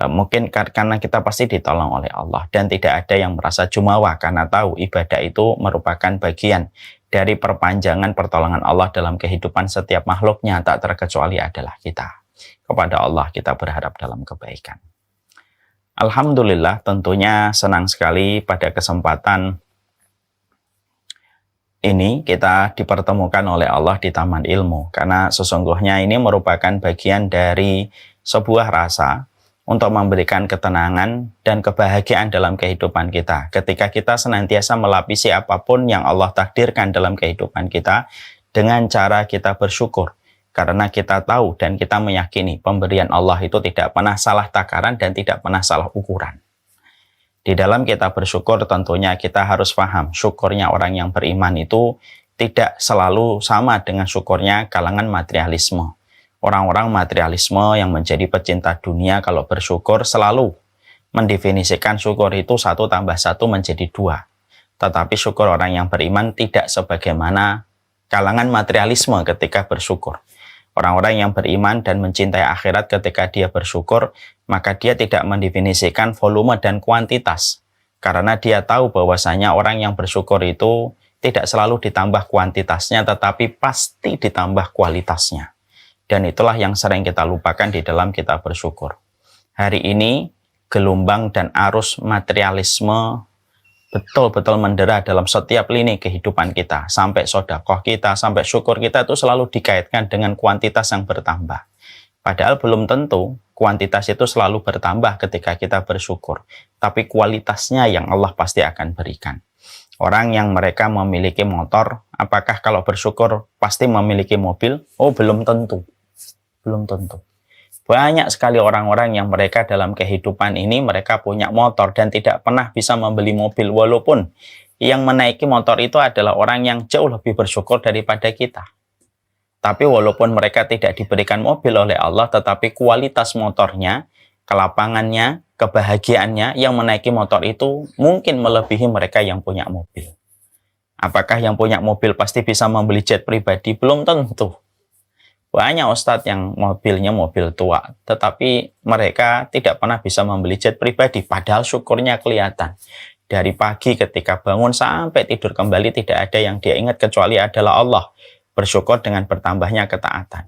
Mungkin karena kita pasti ditolong oleh Allah. Dan tidak ada yang merasa jumawa karena tahu ibadah itu merupakan bagian dari perpanjangan pertolongan Allah dalam kehidupan setiap makhluknya, tak terkecuali adalah kita. Kepada Allah kita berharap dalam kebaikan. Alhamdulillah, tentunya senang sekali pada kesempatan ini kita dipertemukan oleh Allah di Taman Ilmu. Karena sesungguhnya ini merupakan bagian dari sebuah rasa untuk memberikan ketenangan dan kebahagiaan dalam kehidupan kita. Ketika kita senantiasa melapisi apapun yang Allah takdirkan dalam kehidupan kita dengan cara kita bersyukur. Karena kita tahu dan kita meyakini pemberian Allah itu tidak pernah salah takaran dan tidak pernah salah ukuran. Di dalam kita bersyukur tentunya kita harus paham syukurnya orang yang beriman itu tidak selalu sama dengan syukurnya kalangan materialisme. Orang-orang materialisme yang menjadi pecinta dunia kalau bersyukur selalu mendefinisikan syukur itu 1 tambah 1 menjadi 2. Tetapi syukur orang yang beriman tidak sebagaimana kalangan materialisme ketika bersyukur. Orang-orang yang beriman dan mencintai akhirat ketika dia bersyukur, maka dia tidak mendefinisikan volume dan kuantitas. Karena dia tahu bahwasanya orang yang bersyukur itu tidak selalu ditambah kuantitasnya, tetapi pasti ditambah kualitasnya. Dan itulah yang sering kita lupakan di dalam kita bersyukur. Hari ini, gelombang dan arus materialisme betul-betul mendera dalam setiap lini kehidupan kita. Sampai sedekah kita, sampai syukur kita itu selalu dikaitkan dengan kuantitas yang bertambah. Padahal belum tentu kuantitas itu selalu bertambah ketika kita bersyukur. Tapi kualitasnya yang Allah pasti akan berikan. Orang yang mereka memiliki motor, apakah kalau bersyukur pasti memiliki mobil? Oh, belum tentu. Belum tentu. Banyak sekali orang-orang yang mereka dalam kehidupan ini mereka punya motor dan tidak pernah bisa membeli mobil, walaupun yang menaiki motor itu adalah orang yang jauh lebih bersyukur daripada kita. Tapi walaupun mereka tidak diberikan mobil oleh Allah, tetapi kualitas motornya, kelapangannya, kebahagiaannya yang menaiki motor itu mungkin melebihi mereka yang punya mobil. Apakah yang punya mobil pasti bisa membeli jet pribadi? Belum tentu. Banyak ustadz yang mobilnya mobil tua, tetapi mereka tidak pernah bisa membeli jet pribadi, padahal syukurnya kelihatan. Dari pagi ketika bangun sampai tidur kembali tidak ada yang dia ingat kecuali adalah Allah. Bersyukur dengan bertambahnya ketaatan.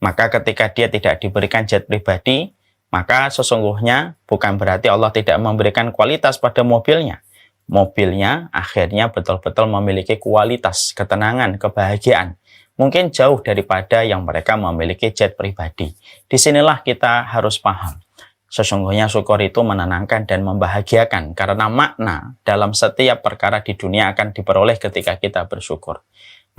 Maka ketika dia tidak diberikan jet pribadi, maka sesungguhnya bukan berarti Allah tidak memberikan kualitas pada mobilnya. Mobilnya akhirnya betul-betul memiliki kualitas, ketenangan, kebahagiaan. Mungkin jauh daripada yang mereka memiliki jet pribadi. Disinilah kita harus paham. Sesungguhnya syukur itu menenangkan dan membahagiakan karena makna dalam setiap perkara di dunia akan diperoleh ketika kita bersyukur.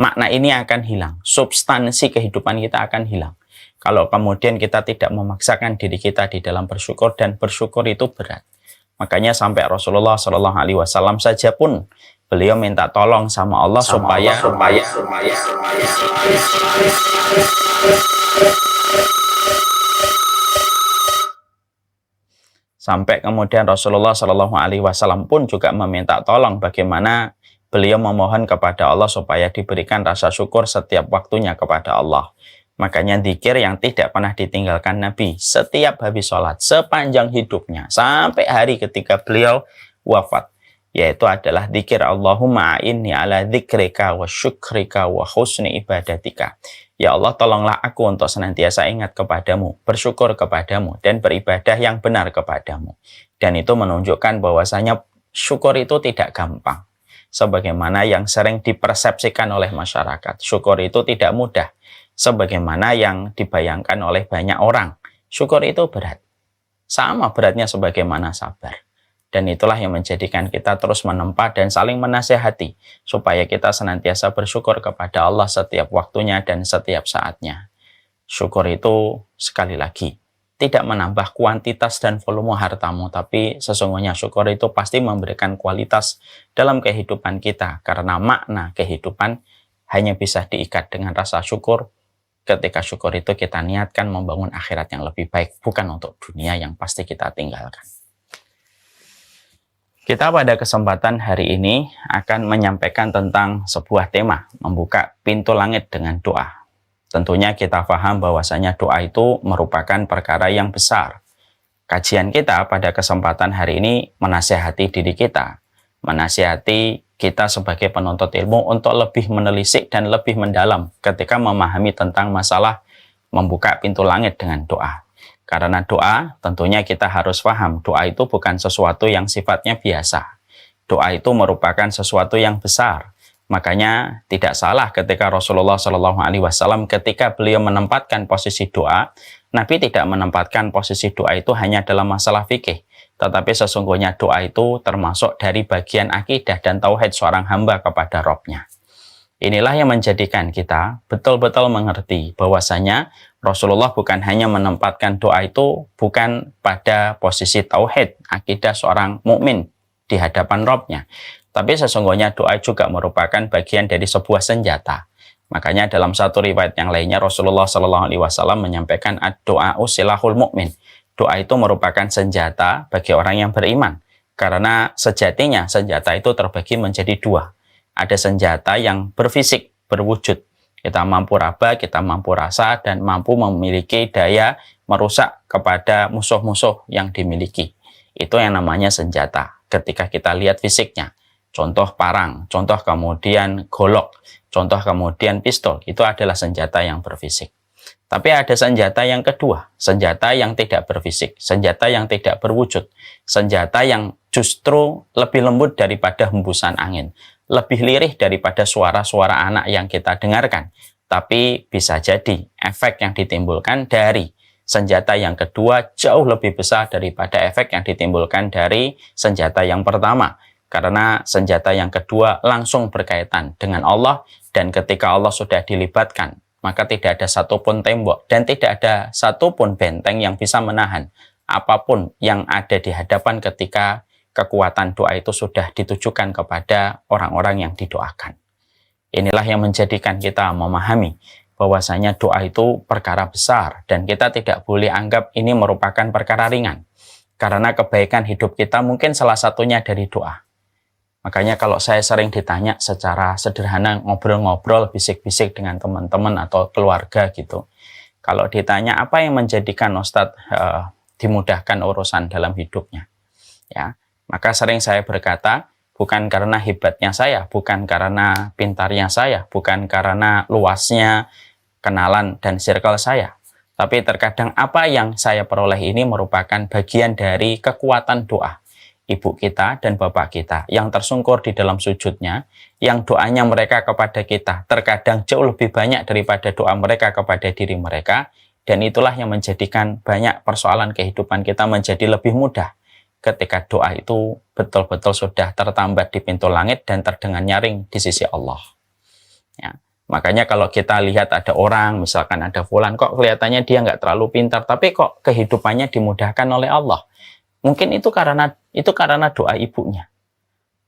Makna ini akan hilang, substansi kehidupan kita akan hilang. Kalau kemudian kita tidak memaksakan diri kita di dalam bersyukur, dan bersyukur itu berat. Makanya sampai Rasulullah SAW saja pun beliau minta tolong sama Allah supaya sampai kemudian Rasulullah SAW pun juga meminta tolong bagaimana beliau memohon kepada Allah supaya diberikan rasa syukur setiap waktunya kepada Allah. Makanya zikir yang tidak pernah ditinggalkan Nabi setiap habis sholat sepanjang hidupnya sampai hari ketika beliau wafat, yaitu adalah zikir Allahumma inni ala dzikrika wa syukrika wa husni ibadatika. Ya Allah, tolonglah aku untuk senantiasa ingat kepadamu, bersyukur kepadamu, dan beribadah yang benar kepadamu. Dan itu menunjukkan bahwasanya syukur itu tidak gampang. Sebagaimana yang sering dipersepsikan oleh masyarakat, syukur itu tidak mudah. Sebagaimana yang dibayangkan oleh banyak orang, syukur itu berat. Sama beratnya sebagaimana sabar. Dan itulah yang menjadikan kita terus menempa dan saling menasehati, supaya kita senantiasa bersyukur kepada Allah setiap waktunya dan setiap saatnya. Syukur itu, sekali lagi, tidak menambah kuantitas dan volume hartamu, tapi sesungguhnya syukur itu pasti memberikan kualitas dalam kehidupan kita, karena makna kehidupan hanya bisa diikat dengan rasa syukur. Ketika syukur itu kita niatkan membangun akhirat yang lebih baik, bukan untuk dunia yang pasti kita tinggalkan. Kita pada kesempatan hari ini akan menyampaikan tentang sebuah tema, membuka pintu langit dengan doa. Tentunya kita paham bahwasanya doa itu merupakan perkara yang besar. Kajian kita pada kesempatan hari ini menasihati diri kita, menasihati kita sebagai penuntut ilmu untuk lebih menelisik dan lebih mendalam ketika memahami tentang masalah membuka pintu langit dengan doa. Karena doa, tentunya kita harus paham, doa itu bukan sesuatu yang sifatnya biasa. Doa itu merupakan sesuatu yang besar. Makanya tidak salah ketika Rasulullah SAW ketika beliau menempatkan posisi doa, Nabi tidak menempatkan posisi doa itu hanya dalam masalah fikih. Tetapi sesungguhnya doa itu termasuk dari bagian akidah dan tauhid seorang hamba kepada Rabb-nya. Inilah yang menjadikan kita betul-betul mengerti bahwasanya Rasulullah bukan hanya menempatkan doa itu bukan pada posisi tauhid, akidah seorang mukmin di hadapan Rabb-nya. Tapi sesungguhnya doa juga merupakan bagian dari sebuah senjata. Makanya dalam satu riwayat yang lainnya Rasulullah SAW menyampaikan ad-doa usilahul mukmin. Doa itu merupakan senjata bagi orang yang beriman. Karena sejatinya senjata itu terbagi menjadi dua. Ada senjata yang berfisik, berwujud. Kita mampu raba, kita mampu rasa, dan mampu memiliki daya merusak kepada musuh-musuh yang dimiliki. Itu yang namanya senjata. Ketika kita lihat fisiknya, contoh parang, contoh kemudian golok, contoh kemudian pistol, itu adalah senjata yang berfisik. Tapi ada senjata yang kedua, senjata yang tidak berfisik, senjata yang tidak berwujud, senjata yang justru lebih lembut daripada hembusan angin, lebih lirih daripada suara-suara anak yang kita dengarkan. Tapi bisa jadi efek yang ditimbulkan dari senjata yang kedua jauh lebih besar daripada efek yang ditimbulkan dari senjata yang pertama. Karena senjata yang kedua langsung berkaitan dengan Allah, dan ketika Allah sudah dilibatkan, maka tidak ada satupun tembok dan tidak ada satupun benteng yang bisa menahan apapun yang ada di hadapan ketika kekuatan doa itu sudah ditujukan kepada orang-orang yang didoakan. Inilah yang menjadikan kita memahami bahwasanya doa itu perkara besar dan kita tidak boleh anggap ini merupakan perkara ringan. Karena kebaikan hidup kita mungkin salah satunya dari doa. Makanya kalau saya sering ditanya secara sederhana, ngobrol-ngobrol, bisik-bisik dengan teman-teman atau keluarga gitu. Kalau ditanya apa yang menjadikan Ustadz dimudahkan urusan dalam hidupnya, ya, maka sering saya berkata, bukan karena hebatnya saya, bukan karena pintarnya saya, bukan karena luasnya kenalan dan circle saya. Tapi terkadang apa yang saya peroleh ini merupakan bagian dari kekuatan doa ibu kita dan bapak kita yang tersungkur di dalam sujudnya, yang doanya mereka kepada kita terkadang jauh lebih banyak daripada doa mereka kepada diri mereka, dan itulah yang menjadikan banyak persoalan kehidupan kita menjadi lebih mudah ketika doa itu betul-betul sudah tertambat di pintu langit dan terdengar nyaring di sisi Allah. Ya. Makanya kalau kita lihat ada orang, misalkan ada fulan, kok kelihatannya dia nggak terlalu pintar, tapi kok kehidupannya dimudahkan oleh Allah. Mungkin itu karena doa ibunya.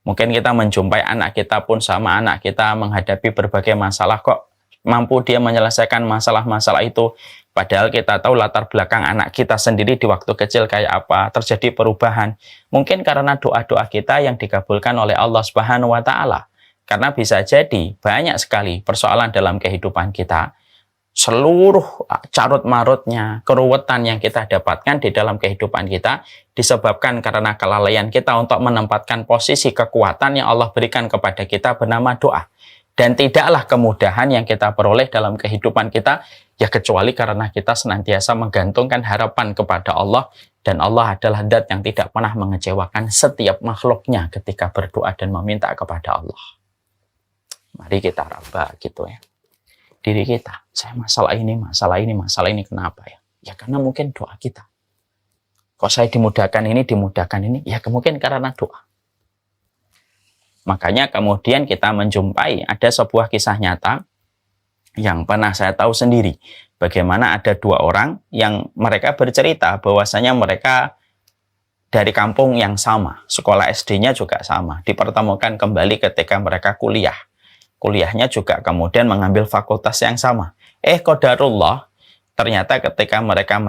Mungkin kita menjumpai anak kita pun sama anak kita menghadapi berbagai masalah, kok mampu dia menyelesaikan masalah-masalah itu. Padahal kita tahu latar belakang anak kita sendiri di waktu kecil kayak apa, terjadi perubahan. Mungkin karena doa-doa kita yang dikabulkan oleh Allah Subhanahu wa Ta'ala. Karena bisa jadi banyak sekali persoalan dalam kehidupan kita, seluruh carut-marutnya, keruwetan yang kita dapatkan di dalam kehidupan kita disebabkan karena kelalaian kita untuk menempatkan posisi kekuatan yang Allah berikan kepada kita bernama doa. Dan tidaklah kemudahan yang kita peroleh dalam kehidupan kita ya kecuali karena kita senantiasa menggantungkan harapan kepada Allah, dan Allah adalah zat yang tidak pernah mengecewakan setiap makhluknya ketika berdoa dan meminta kepada Allah. Mari kita raba gitu ya. Diri kita, saya masalah ini, kenapa ya? Ya karena mungkin doa kita. Kok saya dimudahkan ini, ya mungkin karena doa. Makanya kemudian kita menjumpai ada sebuah kisah nyata yang pernah saya tahu sendiri. Bagaimana ada dua orang yang mereka bercerita bahwasanya mereka dari kampung yang sama, sekolah SD-nya juga sama, dipertemukan kembali ketika mereka kuliah. Kuliahnya juga kemudian mengambil fakultas yang sama. Qadarullah, ternyata ketika mereka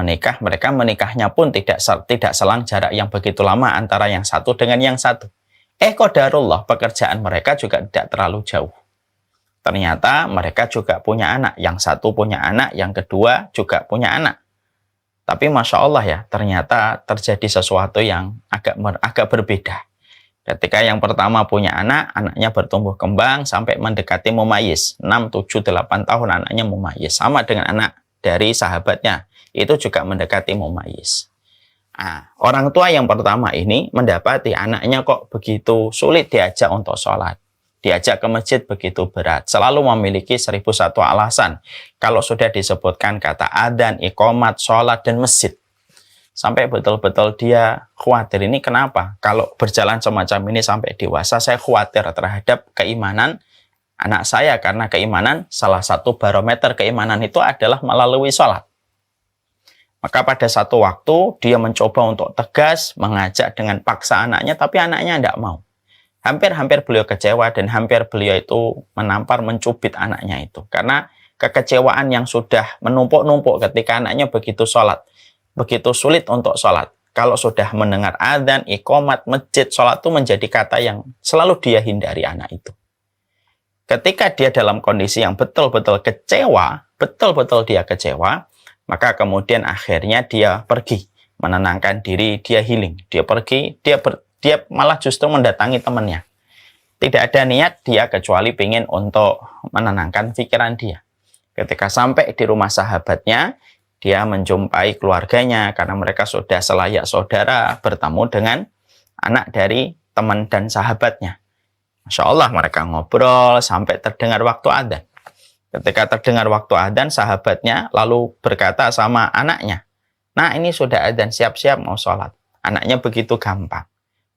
menikahnya pun tidak selang jarak yang begitu lama antara yang satu dengan yang satu. Qadarullah, pekerjaan mereka juga tidak terlalu jauh. Ternyata mereka juga punya anak. Yang satu punya anak, yang kedua juga punya anak. Tapi Masya Allah ya, ternyata terjadi sesuatu yang agak berbeda. Ketika yang pertama punya anak, anaknya bertumbuh kembang sampai mendekati mumayyiz. 6, 7, 8 tahun anaknya mumayyiz. Sama dengan anak dari sahabatnya. Itu juga mendekati mumayyiz. Nah, orang tua yang pertama ini mendapati anaknya kok begitu sulit diajak untuk sholat. Diajak ke masjid begitu berat. Selalu memiliki 1001 alasan. Kalau sudah disebutkan kata adzan, iqomat, sholat, dan masjid. Sampai betul-betul dia khawatir, ini kenapa? Kalau berjalan semacam ini sampai dewasa, saya khawatir terhadap keimanan anak saya. Karena keimanan, salah satu barometer keimanan itu adalah melalui sholat. Maka pada satu waktu, dia mencoba untuk tegas, mengajak dengan paksa anaknya, tapi anaknya tidak mau. Hampir-hampir beliau kecewa dan hampir beliau itu menampar, mencubit anaknya itu. Karena kekecewaan yang sudah menumpuk-numpuk ketika anaknya begitu sholat. Begitu sulit untuk sholat. Kalau sudah mendengar adzan, iqomat, masjid, sholat itu menjadi kata yang selalu dia hindari anak itu. Ketika dia dalam kondisi yang betul-betul kecewa, maka kemudian akhirnya dia pergi, menenangkan diri, dia healing. Dia pergi, dia malah justru mendatangi temannya. Tidak ada niat dia kecuali ingin untuk menenangkan pikiran dia. Ketika sampai di rumah sahabatnya, dia menjumpai keluarganya karena mereka sudah selayak saudara bertemu dengan anak dari teman dan sahabatnya. Masya Allah, mereka ngobrol sampai terdengar waktu adzan. Ketika terdengar waktu adzan, sahabatnya lalu berkata sama anaknya, "Nah, ini sudah adzan, siap-siap mau sholat." Anaknya begitu gampang,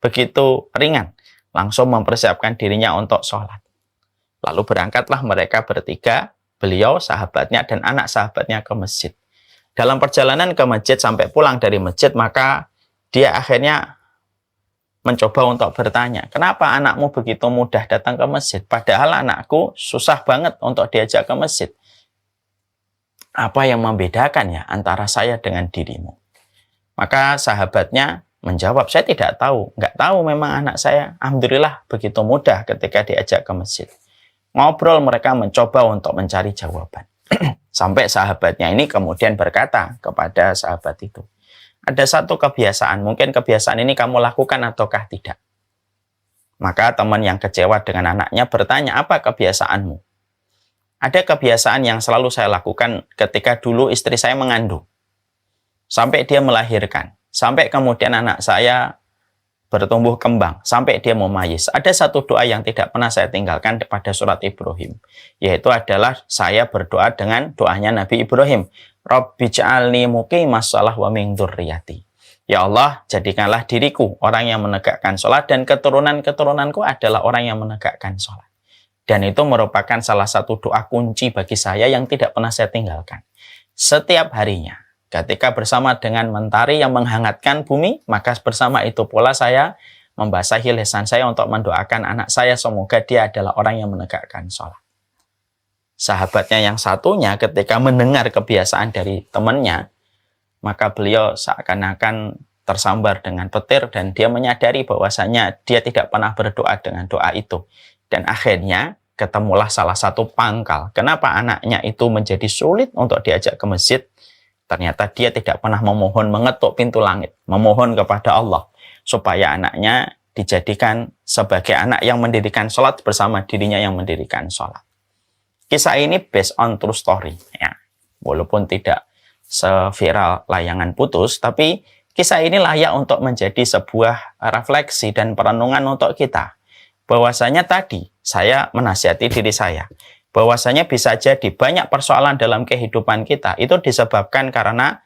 begitu ringan, langsung mempersiapkan dirinya untuk sholat. Lalu berangkatlah mereka bertiga beliau, sahabatnya, dan anak sahabatnya ke masjid. Dalam perjalanan ke masjid sampai pulang dari masjid, maka dia akhirnya mencoba untuk bertanya, kenapa anakmu begitu mudah datang ke masjid? Padahal anakku susah banget untuk diajak ke masjid. Apa yang membedakan ya antara saya dengan dirimu? Maka sahabatnya menjawab, saya tidak tahu. Nggak tahu memang anak saya. Alhamdulillah begitu mudah ketika diajak ke masjid. Ngobrol, mereka mencoba untuk mencari jawaban. Sampai sahabatnya ini kemudian berkata kepada sahabat itu, ada satu kebiasaan, mungkin kebiasaan ini kamu lakukan ataukah tidak? Maka teman yang kecewa dengan anaknya bertanya, apa kebiasaanmu? Ada kebiasaan yang selalu saya lakukan ketika dulu istri saya mengandung. Sampai dia melahirkan. Sampai kemudian anak saya bertumbuh kembang. Sampai dia memayis. Ada satu doa yang tidak pernah saya tinggalkan pada surat Ibrahim. Yaitu adalah saya berdoa dengan doanya Nabi Ibrahim. Rabbi ja'alni muqimas shalah wa min dzurriyyati. Ya Allah, jadikanlah diriku orang yang menegakkan sholat dan keturunan-keturunanku adalah orang yang menegakkan sholat. Dan itu merupakan salah satu doa kunci bagi saya yang tidak pernah saya tinggalkan. Setiap harinya, ketika bersama dengan mentari yang menghangatkan bumi, maka bersama itu pula saya membasahi lisan saya untuk mendoakan anak saya semoga dia adalah orang yang menegakkan sholat. Sahabatnya yang satunya ketika mendengar kebiasaan dari temannya, maka beliau seakan-akan tersambar dengan petir dan dia menyadari bahwasanya dia tidak pernah berdoa dengan doa itu. Dan akhirnya ketemulah salah satu pangkal. Kenapa anaknya itu menjadi sulit untuk diajak ke masjid? Ternyata dia tidak pernah memohon mengetuk pintu langit, memohon kepada Allah supaya anaknya dijadikan sebagai anak yang mendirikan sholat bersama dirinya yang mendirikan sholat. Kisah ini based on true story, ya. Walaupun tidak seviral Layangan Putus, tapi kisah ini layak untuk menjadi sebuah refleksi dan perenungan untuk kita. Bahwasanya tadi saya menasihati diri saya, bahwasanya bisa jadi banyak persoalan dalam kehidupan kita itu disebabkan karena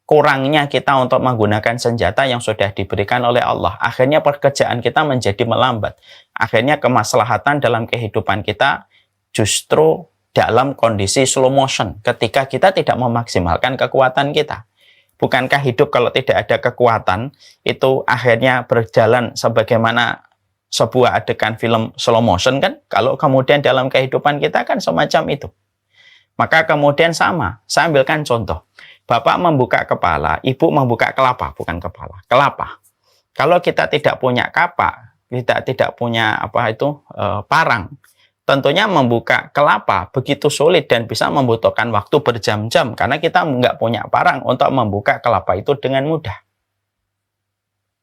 kurangnya kita untuk menggunakan senjata yang sudah diberikan oleh Allah. Akhirnya pekerjaan kita menjadi melambat. Akhirnya kemaslahatan dalam kehidupan kita justru dalam kondisi slow motion ketika kita tidak memaksimalkan kekuatan kita. Bukankah hidup kalau tidak ada kekuatan itu akhirnya berjalan sebagaimana sebuah adegan film slow motion kan? Kalau kemudian dalam kehidupan kita kan semacam itu. Maka kemudian sama, saya ambilkan contoh. Bapak membuka kepala, ibu membuka kelapa, bukan kepala, kelapa. Kalau kita tidak punya kapak, kita tidak punya parang, tentunya membuka kelapa begitu sulit dan bisa membutuhkan waktu berjam-jam karena kita nggak punya parang untuk membuka kelapa itu dengan mudah.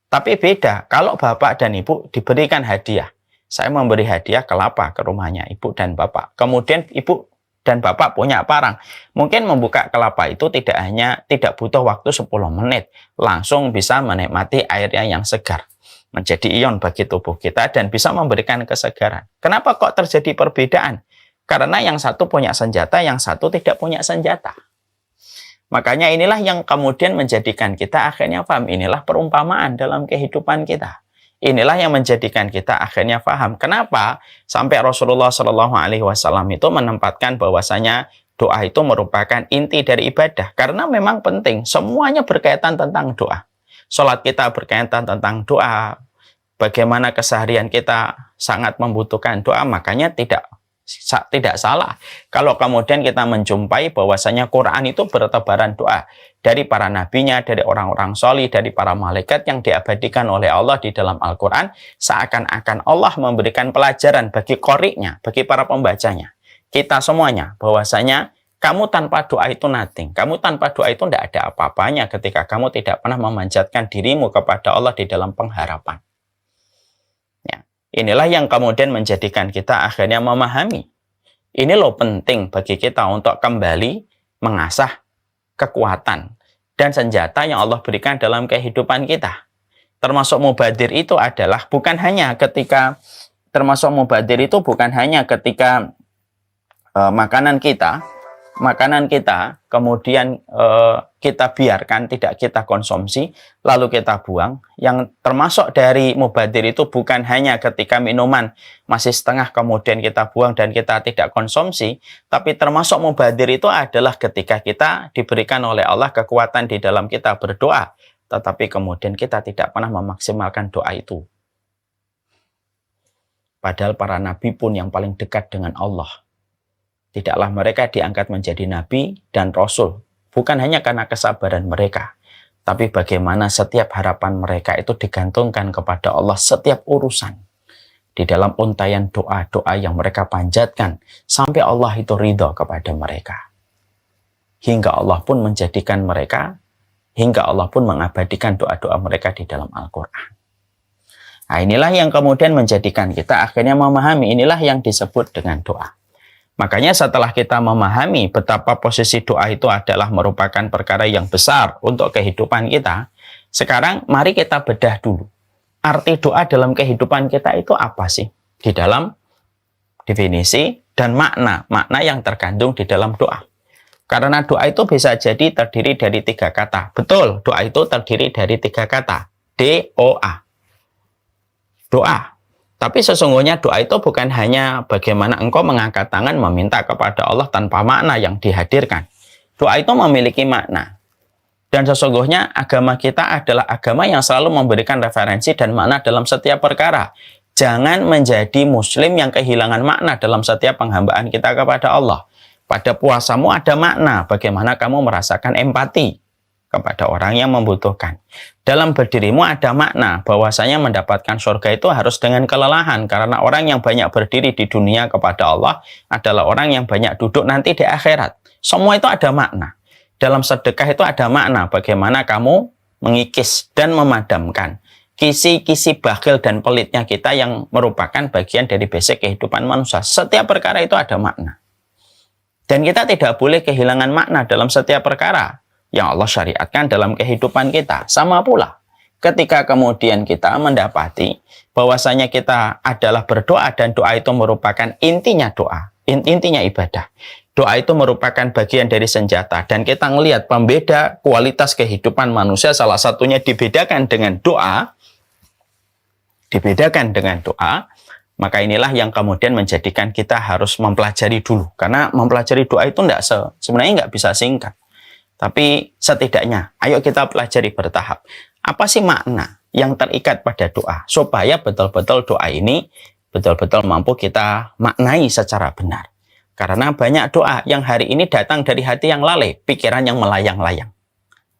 Tapi beda kalau bapak dan ibu diberikan hadiah. Saya memberi hadiah kelapa ke rumahnya ibu dan bapak. Kemudian ibu dan bapak punya parang. Mungkin membuka kelapa itu tidak butuh waktu 10 menit. Langsung bisa menikmati airnya yang segar. Menjadi ion bagi tubuh kita dan bisa memberikan kesegaran. Kenapa kok terjadi perbedaan? Karena yang satu punya senjata, yang satu tidak punya senjata. Makanya inilah yang kemudian menjadikan kita akhirnya paham. Inilah perumpamaan dalam kehidupan kita. Inilah yang menjadikan kita akhirnya paham. Kenapa sampai Rasulullah SAW itu menempatkan bahwasanya doa itu merupakan inti dari ibadah. Karena memang penting. Semuanya berkaitan tentang doa. Sholat kita berkaitan tentang doa. Bagaimana keseharian kita sangat membutuhkan doa. Makanya tidak salah kalau kemudian kita menjumpai bahwasanya Quran itu bertebaran doa dari para nabinya, dari orang-orang sholih, dari para malaikat yang diabadikan oleh Allah di dalam Al-Quran. Seakan-akan Allah memberikan pelajaran bagi qori'nya, bagi para pembacanya, kita semuanya, bahwasanya kamu tanpa doa itu nothing. Kamu tanpa doa itu tidak ada apa-apanya ketika kamu tidak pernah memanjatkan dirimu kepada Allah di dalam pengharapan. Inilah yang kemudian menjadikan kita akhirnya memahami. Ini loh penting bagi kita untuk kembali mengasah kekuatan dan senjata yang Allah berikan dalam kehidupan kita. Termasuk mubadir itu adalah bukan hanya ketika makanan kita makanan kita, kemudian kita biarkan, tidak kita konsumsi, lalu kita buang. Yang termasuk dari mubadir itu bukan hanya ketika minuman masih setengah kemudian kita buang dan kita tidak konsumsi, tapi termasuk mubadir itu adalah ketika kita diberikan oleh Allah kekuatan di dalam kita berdoa, tetapi kemudian kita tidak pernah memaksimalkan doa itu. Padahal para nabi pun yang paling dekat dengan Allah, tidaklah mereka diangkat menjadi nabi dan rasul, bukan hanya karena kesabaran mereka, tapi bagaimana setiap harapan mereka itu digantungkan kepada Allah, setiap urusan. Di dalam untaian doa-doa yang mereka panjatkan, sampai Allah itu ridho kepada mereka. Hingga Allah pun menjadikan mereka, hingga Allah pun mengabadikan doa-doa mereka di dalam Al-Quran. Nah, inilah yang kemudian menjadikan kita akhirnya memahami, inilah yang disebut dengan doa. Makanya setelah kita memahami betapa posisi doa itu adalah merupakan perkara yang besar untuk kehidupan kita, sekarang mari kita bedah dulu. Arti doa dalam kehidupan kita itu apa sih? Di dalam definisi dan makna yang terkandung di dalam doa. Karena doa itu bisa jadi terdiri dari 3 kata. Betul, doa itu terdiri dari 3 kata. D-O-A. Doa. Tapi sesungguhnya doa itu bukan hanya bagaimana engkau mengangkat tangan meminta kepada Allah tanpa makna yang dihadirkan. Doa itu memiliki makna. Dan sesungguhnya agama kita adalah agama yang selalu memberikan referensi dan makna dalam setiap perkara. Jangan menjadi muslim yang kehilangan makna dalam setiap penghambaan kita kepada Allah. Pada puasamu ada makna bagaimana kamu merasakan empati kepada orang yang membutuhkan. Dalam berdirimu ada makna bahwasanya mendapatkan surga itu harus dengan kelelahan, karena orang yang banyak berdiri di dunia kepada Allah adalah orang yang banyak duduk nanti di akhirat. Semua itu ada makna. Dalam sedekah itu ada makna bagaimana kamu mengikis dan memadamkan kisi-kisi bakhil dan pelitnya kita yang merupakan bagian dari basic kehidupan manusia. Setiap perkara itu ada makna. Dan kita tidak boleh kehilangan makna dalam setiap perkara yang Allah syariatkan dalam kehidupan kita. Sama pula ketika kemudian kita mendapati bahwasanya kita adalah berdoa dan doa itu merupakan intinya doa, intinya ibadah. Doa itu merupakan bagian dari senjata dan kita melihat pembeda kualitas kehidupan manusia salah satunya dibedakan dengan doa. Maka inilah yang kemudian menjadikan kita harus mempelajari dulu. Karena mempelajari doa itu sebenarnya nggak bisa singkat. Tapi setidaknya, ayo kita pelajari bertahap. Apa sih makna yang terikat pada doa? Supaya betul-betul doa ini betul-betul mampu kita maknai secara benar. Karena banyak doa yang hari ini datang dari hati yang lalai, pikiran yang melayang-layang.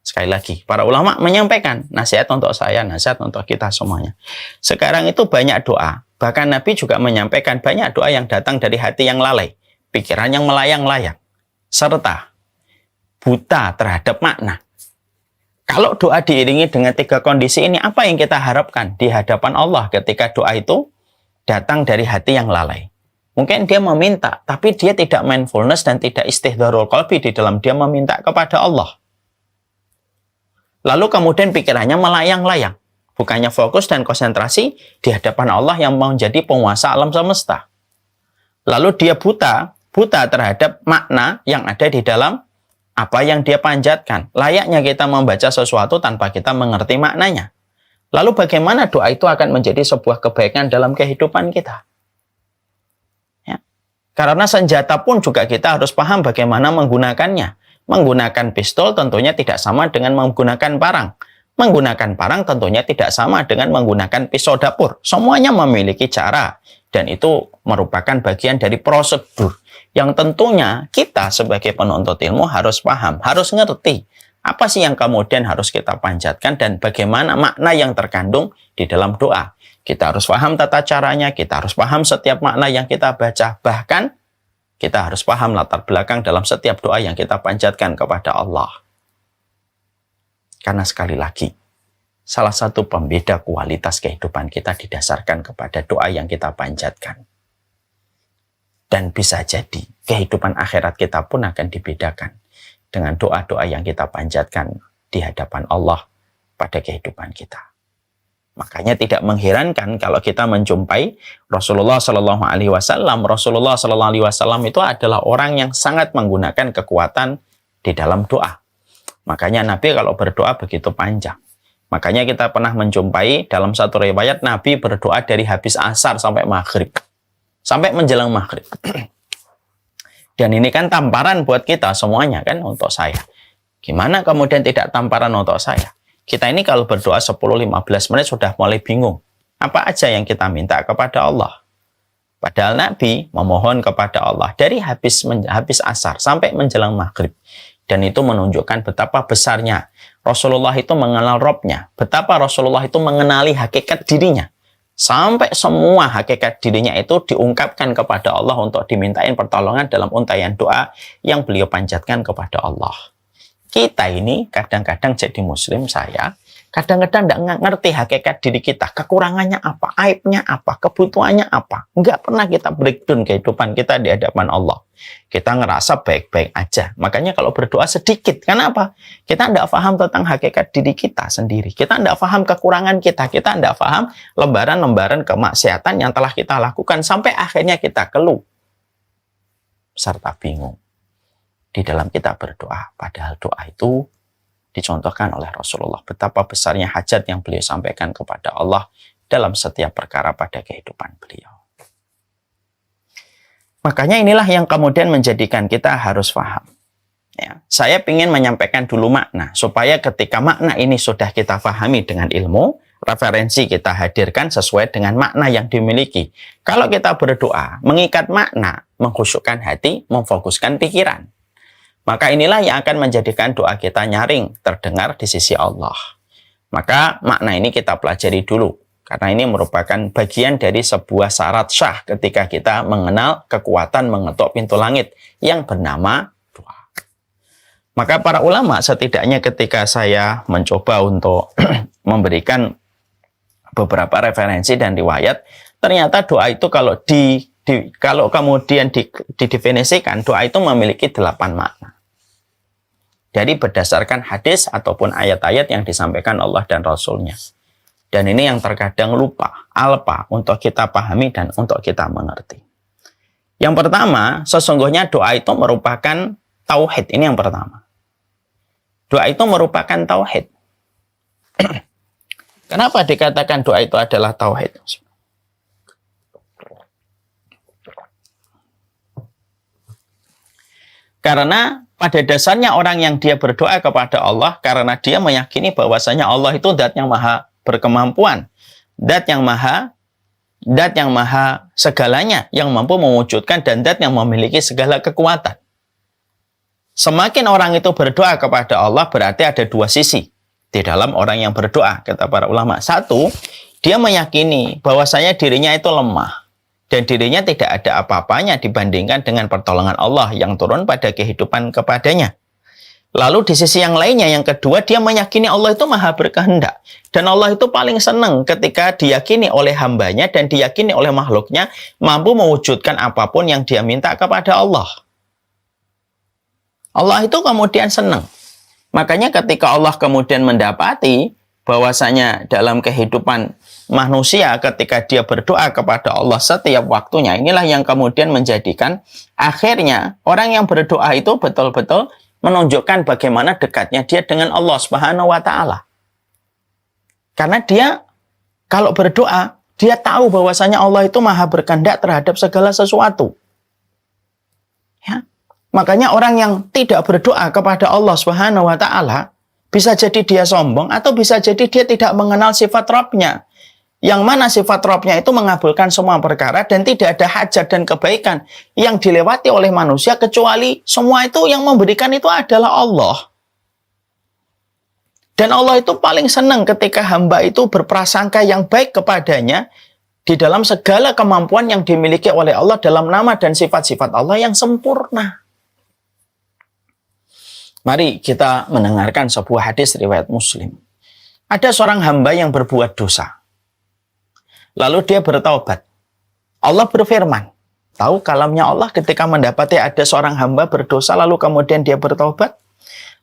Sekali lagi, para ulama menyampaikan nasihat untuk saya, nasihat untuk kita semuanya. Sekarang itu banyak doa. Bahkan Nabi juga menyampaikan banyak doa yang datang dari hati yang lalai, pikiran yang melayang-layang, serta buta terhadap makna. Kalau doa diiringi dengan 3 kondisi ini, apa yang kita harapkan di hadapan Allah ketika doa itu datang dari hati yang lalai? Mungkin dia meminta, tapi dia tidak mindfulness dan tidak istihdharul qalbi di dalam dia meminta kepada Allah. Lalu kemudian pikirannya melayang-layang. Bukannya fokus dan konsentrasi di hadapan Allah yang menjadi penguasa alam semesta. Lalu dia buta terhadap makna yang ada di dalam apa yang dia panjatkan. Layaknya kita membaca sesuatu tanpa kita mengerti maknanya. Lalu bagaimana doa itu akan menjadi sebuah kebaikan dalam kehidupan kita? Ya. Karena senjata pun juga kita harus paham bagaimana menggunakannya. Menggunakan pistol tentunya tidak sama dengan menggunakan parang. Menggunakan parang tentunya tidak sama dengan menggunakan pisau dapur. Semuanya memiliki cara. Dan itu merupakan bagian dari prosedur yang tentunya kita sebagai penuntut ilmu harus paham, harus ngerti apa sih yang kemudian harus kita panjatkan dan bagaimana makna yang terkandung di dalam doa. Kita harus paham tata caranya, kita harus paham setiap makna yang kita baca, bahkan kita harus paham latar belakang dalam setiap doa yang kita panjatkan kepada Allah. Karena sekali lagi, salah satu pembeda kualitas kehidupan kita didasarkan kepada doa yang kita panjatkan. Dan bisa jadi kehidupan akhirat kita pun akan dibedakan dengan doa-doa yang kita panjatkan di hadapan Allah pada kehidupan kita. Makanya tidak mengherankan kalau kita menjumpai Rasulullah Shallallahu Alaihi Wasallam. Rasulullah Shallallahu Alaihi Wasallam itu adalah orang yang sangat menggunakan kekuatan di dalam doa. Makanya Nabi kalau berdoa begitu panjang. Makanya kita pernah menjumpai dalam satu riwayat Nabi berdoa dari habis asar sampai maghrib, sampai menjelang maghrib. Dan ini kan tamparan buat kita semuanya kan, untuk saya. Gimana kemudian tidak tamparan untuk saya? Kita ini kalau berdoa 10-15 menit sudah mulai bingung. Apa aja yang kita minta kepada Allah? Padahal Nabi memohon kepada Allah dari habis asar sampai menjelang maghrib. Dan itu menunjukkan betapa besarnya Rasulullah itu mengenal Robnya. Betapa Rasulullah itu mengenali hakikat dirinya. Sampai semua hakikat dirinya itu diungkapkan kepada Allah untuk dimintain pertolongan dalam untayan doa yang beliau panjatkan kepada Allah. Kita ini kadang-kadang jadi muslim, saya kadang-kadang tidak ngerti hakikat diri kita, kekurangannya apa, aibnya apa, kebutuhannya apa. Nggak pernah kita breakdown kehidupan kita di hadapan Allah. Kita ngerasa baik-baik aja. Makanya kalau berdoa sedikit, kenapa? Kita tidak paham tentang hakikat diri kita sendiri. Kita tidak paham kekurangan kita. Kita tidak paham lembaran-lembaran kemaksiatan yang telah kita lakukan sampai akhirnya kita keluh serta bingung di dalam kita berdoa. Padahal doa itu dicontohkan oleh Rasulullah. Betapa besarnya hajat yang beliau sampaikan kepada Allah dalam setiap perkara pada kehidupan beliau. Makanya inilah yang kemudian menjadikan kita harus paham. Ya, saya ingin menyampaikan dulu makna, supaya ketika makna ini sudah kita pahami dengan ilmu, referensi kita hadirkan sesuai dengan makna yang dimiliki. Kalau kita berdoa, mengikat makna, mengkhusyukkan hati, memfokuskan pikiran. Maka inilah yang akan menjadikan doa kita nyaring, terdengar di sisi Allah. Maka makna ini kita pelajari dulu. Karena ini merupakan bagian dari sebuah syarat syah ketika kita mengenal kekuatan mengetuk pintu langit yang bernama doa. Maka para ulama setidaknya ketika saya mencoba untuk memberikan beberapa referensi dan riwayat, ternyata doa itu kalau kemudian didefinisikan, doa itu memiliki 8 makna. Dari berdasarkan hadis ataupun ayat-ayat yang disampaikan Allah dan Rasul-Nya. Dan ini yang terkadang lupa, alpa untuk kita pahami dan untuk kita mengerti. Yang pertama, sesungguhnya doa itu merupakan tauhid. Ini yang pertama. Doa itu merupakan tauhid. Kenapa dikatakan doa itu adalah tauhid? Karena pada dasarnya orang yang dia berdoa kepada Allah karena dia meyakini bahwasanya Allah itu zat yang maha berkemampuan, zat yang maha segalanya, yang mampu mewujudkan dan zat yang memiliki segala kekuatan. Semakin orang itu berdoa kepada Allah berarti ada 2 sisi di dalam orang yang berdoa, kata para ulama. 1, dia meyakini bahwasanya dirinya itu lemah. Dan dirinya tidak ada apa-apanya dibandingkan dengan pertolongan Allah yang turun pada kehidupan kepadanya. Lalu di sisi yang lainnya, yang kedua, dia meyakini Allah itu maha berkehendak. Dan Allah itu paling senang ketika diyakini oleh hambanya dan diyakini oleh makhluknya mampu mewujudkan apapun yang dia minta kepada Allah. Allah itu kemudian senang. Makanya ketika Allah kemudian mendapati bahwasanya dalam kehidupan manusia ketika dia berdoa kepada Allah setiap waktunya, inilah yang kemudian menjadikan akhirnya orang yang berdoa itu betul-betul menunjukkan bagaimana dekatnya dia dengan Allah Subhanahu wa taala. Karena dia kalau berdoa, dia tahu bahwasanya Allah itu maha berkehendak terhadap segala sesuatu. Ya. Makanya orang yang tidak berdoa kepada Allah Subhanahu wa taala bisa jadi dia sombong atau bisa jadi dia tidak mengenal sifat Rabb-nya. Yang mana sifat Rabb-nya itu mengabulkan semua perkara dan tidak ada hajat dan kebaikan yang dilewati oleh manusia kecuali semua itu yang memberikan itu adalah Allah. Dan Allah itu paling senang ketika hamba itu berprasangka yang baik kepadanya di dalam segala kemampuan yang dimiliki oleh Allah dalam nama dan sifat-sifat Allah yang sempurna. Mari kita mendengarkan sebuah hadis riwayat Muslim. Ada seorang hamba yang berbuat dosa. Lalu dia bertaubat. Allah berfirman. Tahu kalamnya Allah ketika mendapati ada seorang hamba berdosa lalu kemudian dia bertaubat.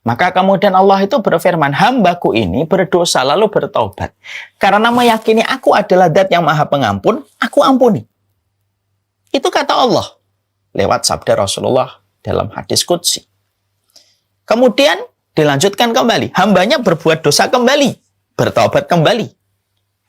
Maka kemudian Allah itu berfirman, hambaku ini berdosa lalu bertobat. Karena meyakini aku adalah zat yang maha pengampun, aku ampuni. Itu kata Allah. Lewat sabda Rasulullah dalam hadis qudsi. Kemudian dilanjutkan kembali. Hambanya berbuat dosa kembali. Bertobat kembali.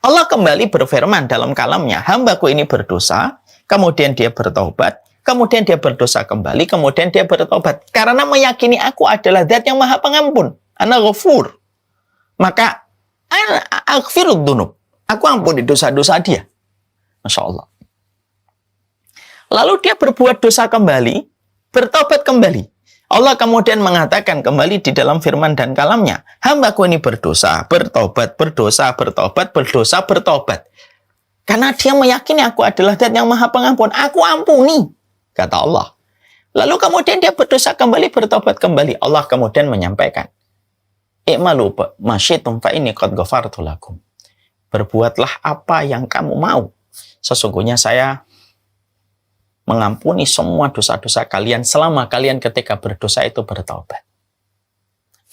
Allah kembali berfirman dalam kalamnya, hambaku ini berdosa, kemudian dia bertobat, kemudian dia berdosa kembali, kemudian dia bertobat. Karena meyakini aku adalah zat yang maha pengampun. Ana ghafur. Maka, aghfirud dunub. Aku ampuni dosa-dosa dia. Masya Allah. Lalu dia berbuat dosa kembali, bertobat kembali. Allah kemudian mengatakan kembali di dalam firman dan kalamnya, hambaku ini berdosa, bertobat, berdosa, bertobat, berdosa, bertobat. Karena dia meyakini aku adalah zat yang maha pengampun. Aku ampuni, kata Allah. Lalu kemudian dia berdosa kembali, bertobat kembali. Allah kemudian menyampaikan, i'malu masyitum fa inni qad ghafartu lakum. Berbuatlah apa yang kamu mau. Sesungguhnya saya mengampuni semua dosa-dosa kalian selama kalian ketika berdosa itu bertaubat.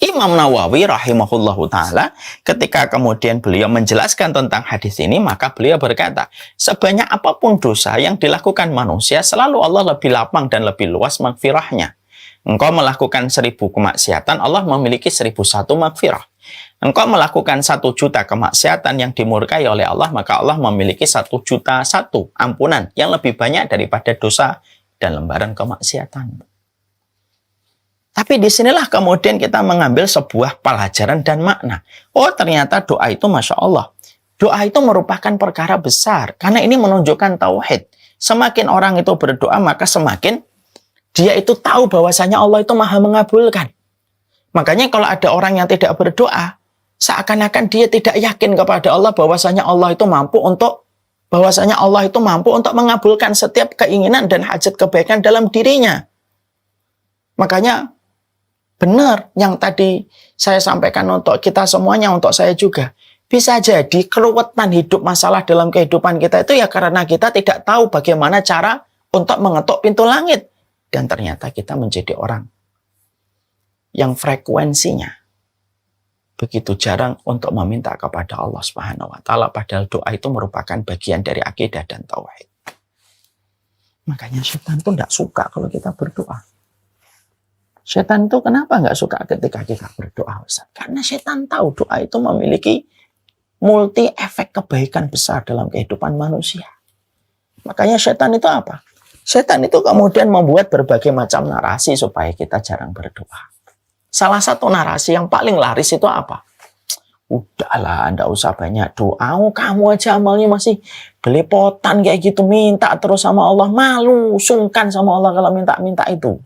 Imam Nawawi rahimahullahu ta'ala ketika kemudian beliau menjelaskan tentang hadis ini, maka beliau berkata, sebanyak apapun dosa yang dilakukan manusia, selalu Allah lebih lapang dan lebih luas maghfirahnya. Engkau melakukan 1000 kemaksiatan, Allah memiliki 1001 maghfirah. Engkau melakukan 1 juta kemaksiatan yang dimurkai oleh Allah, maka Allah memiliki 1.000.001 ampunan yang lebih banyak daripada dosa dan lembaran kemaksiatan. Tapi disinilah kemudian kita mengambil sebuah pelajaran dan makna. Oh, ternyata doa itu Masya Allah. Doa itu merupakan perkara besar. Karena ini menunjukkan tauhid. Semakin orang itu berdoa, maka semakin dia itu tahu bahwasanya Allah itu maha mengabulkan. Makanya kalau ada orang yang tidak berdoa, seakan-akan dia tidak yakin kepada Allah bahwasanya Allah itu mampu untuk mengabulkan setiap keinginan dan hajat kebaikan dalam dirinya. Makanya benar yang tadi saya sampaikan untuk kita semuanya, untuk saya juga. Bisa jadi keruwetan hidup masalah dalam kehidupan kita itu ya karena kita tidak tahu bagaimana cara untuk mengetuk pintu langit. Dan ternyata kita menjadi orang yang frekuensinya begitu jarang untuk meminta kepada Allah Subhanahu wa Ta'ala, padahal doa itu merupakan bagian dari akidah dan tauhid. Makanya setan tuh tidak suka kalau kita berdoa. Setan itu kenapa nggak suka ketika kita berdoa, Ustaz? Karena setan tahu doa itu memiliki multi efek kebaikan besar dalam kehidupan manusia. Makanya setan itu apa? Setan itu kemudian membuat berbagai macam narasi supaya kita jarang berdoa. Salah satu narasi yang paling laris itu apa? Udahlah, Anda usah banyak doa. Oh, kamu aja amalnya masih belepotan kayak gitu. Minta terus sama Allah. Malu, sungkan sama Allah kalau minta-minta itu.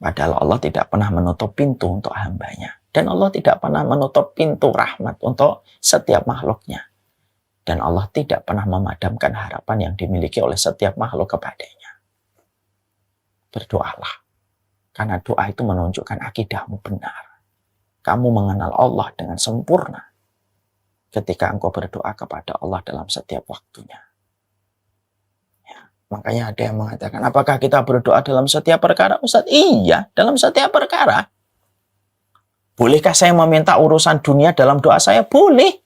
Padahal Allah tidak pernah menutup pintu untuk hambanya. Dan Allah tidak pernah menutup pintu rahmat untuk setiap makhluknya. Dan Allah tidak pernah memadamkan harapan yang dimiliki oleh setiap makhluk kepadanya. Berdoalah. Karena doa itu menunjukkan akidahmu benar. Kamu mengenal Allah dengan sempurna. Ketika engkau berdoa kepada Allah dalam setiap waktunya. Ya, makanya ada yang mengatakan, apakah kita berdoa dalam setiap perkara? Ustaz, iya, dalam setiap perkara. Bolehkah saya meminta urusan dunia dalam doa saya? Boleh.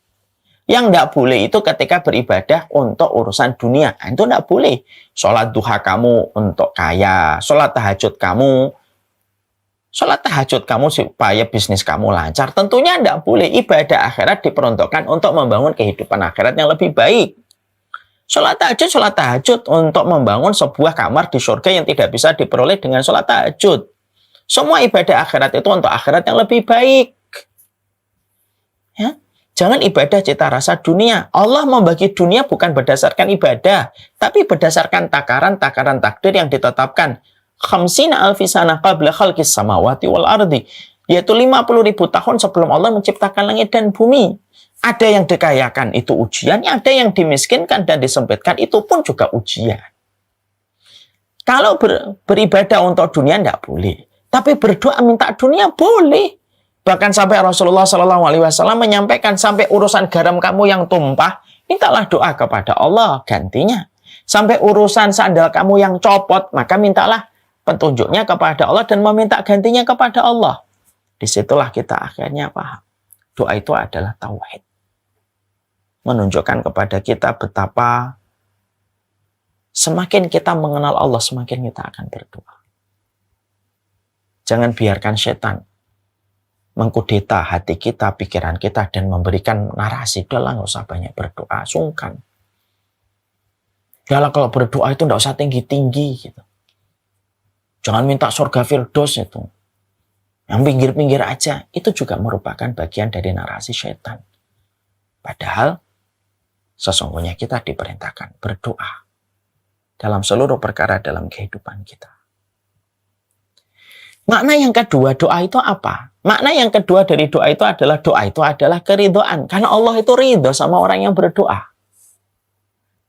Yang tidak boleh itu ketika beribadah untuk urusan dunia. Nah, itu tidak boleh. Sholat duha kamu untuk kaya. Sholat tahajud kamu supaya bisnis kamu lancar. Tentunya tidak boleh. Ibadah akhirat diperuntukkan untuk membangun kehidupan akhirat yang lebih baik. Sholat tahajud untuk membangun sebuah kamar di surga yang tidak bisa diperoleh dengan sholat tahajud. Semua ibadah akhirat itu untuk akhirat yang lebih baik. Ya. Jangan ibadah cita rasa dunia. Allah membagi dunia bukan berdasarkan ibadah, tapi berdasarkan takaran takdir yang ditetapkan. Khamsina alfi sanah qabla khalqis samawati wal ardi. Yaitu 50.000 tahun sebelum Allah menciptakan langit dan bumi. Ada yang dikayakan, itu ujian. Ada yang dimiskinkan dan disempitkan, itu pun juga ujian. Kalau beribadah untuk dunia, tidak boleh. Tapi berdoa minta dunia, boleh. Bahkan sampai Rasulullah SAW menyampaikan sampai urusan garam kamu yang tumpah, mintalah doa kepada Allah gantinya. Sampai urusan sandal kamu yang copot, maka mintalah petunjuknya kepada Allah dan meminta gantinya kepada Allah. Disitulah kita akhirnya paham. Doa itu adalah tauhid. Menunjukkan kepada kita betapa semakin kita mengenal Allah, semakin kita akan berdoa. Jangan biarkan setan mengkudeta hati kita, pikiran kita, dan memberikan narasi. Udahlah, nggak usah banyak berdoa, sungkan. Udahlah, kalau berdoa itu nggak usah tinggi-tinggi gitu. Jangan minta surga firdaus itu. Yang pinggir-pinggir aja, itu juga merupakan bagian dari narasi setan. Padahal, sesungguhnya kita diperintahkan berdoa dalam seluruh perkara dalam kehidupan kita. Makna yang kedua, doa itu apa? Makna yang kedua dari doa itu adalah keridhaan. Karena Allah itu ridho sama orang yang berdoa.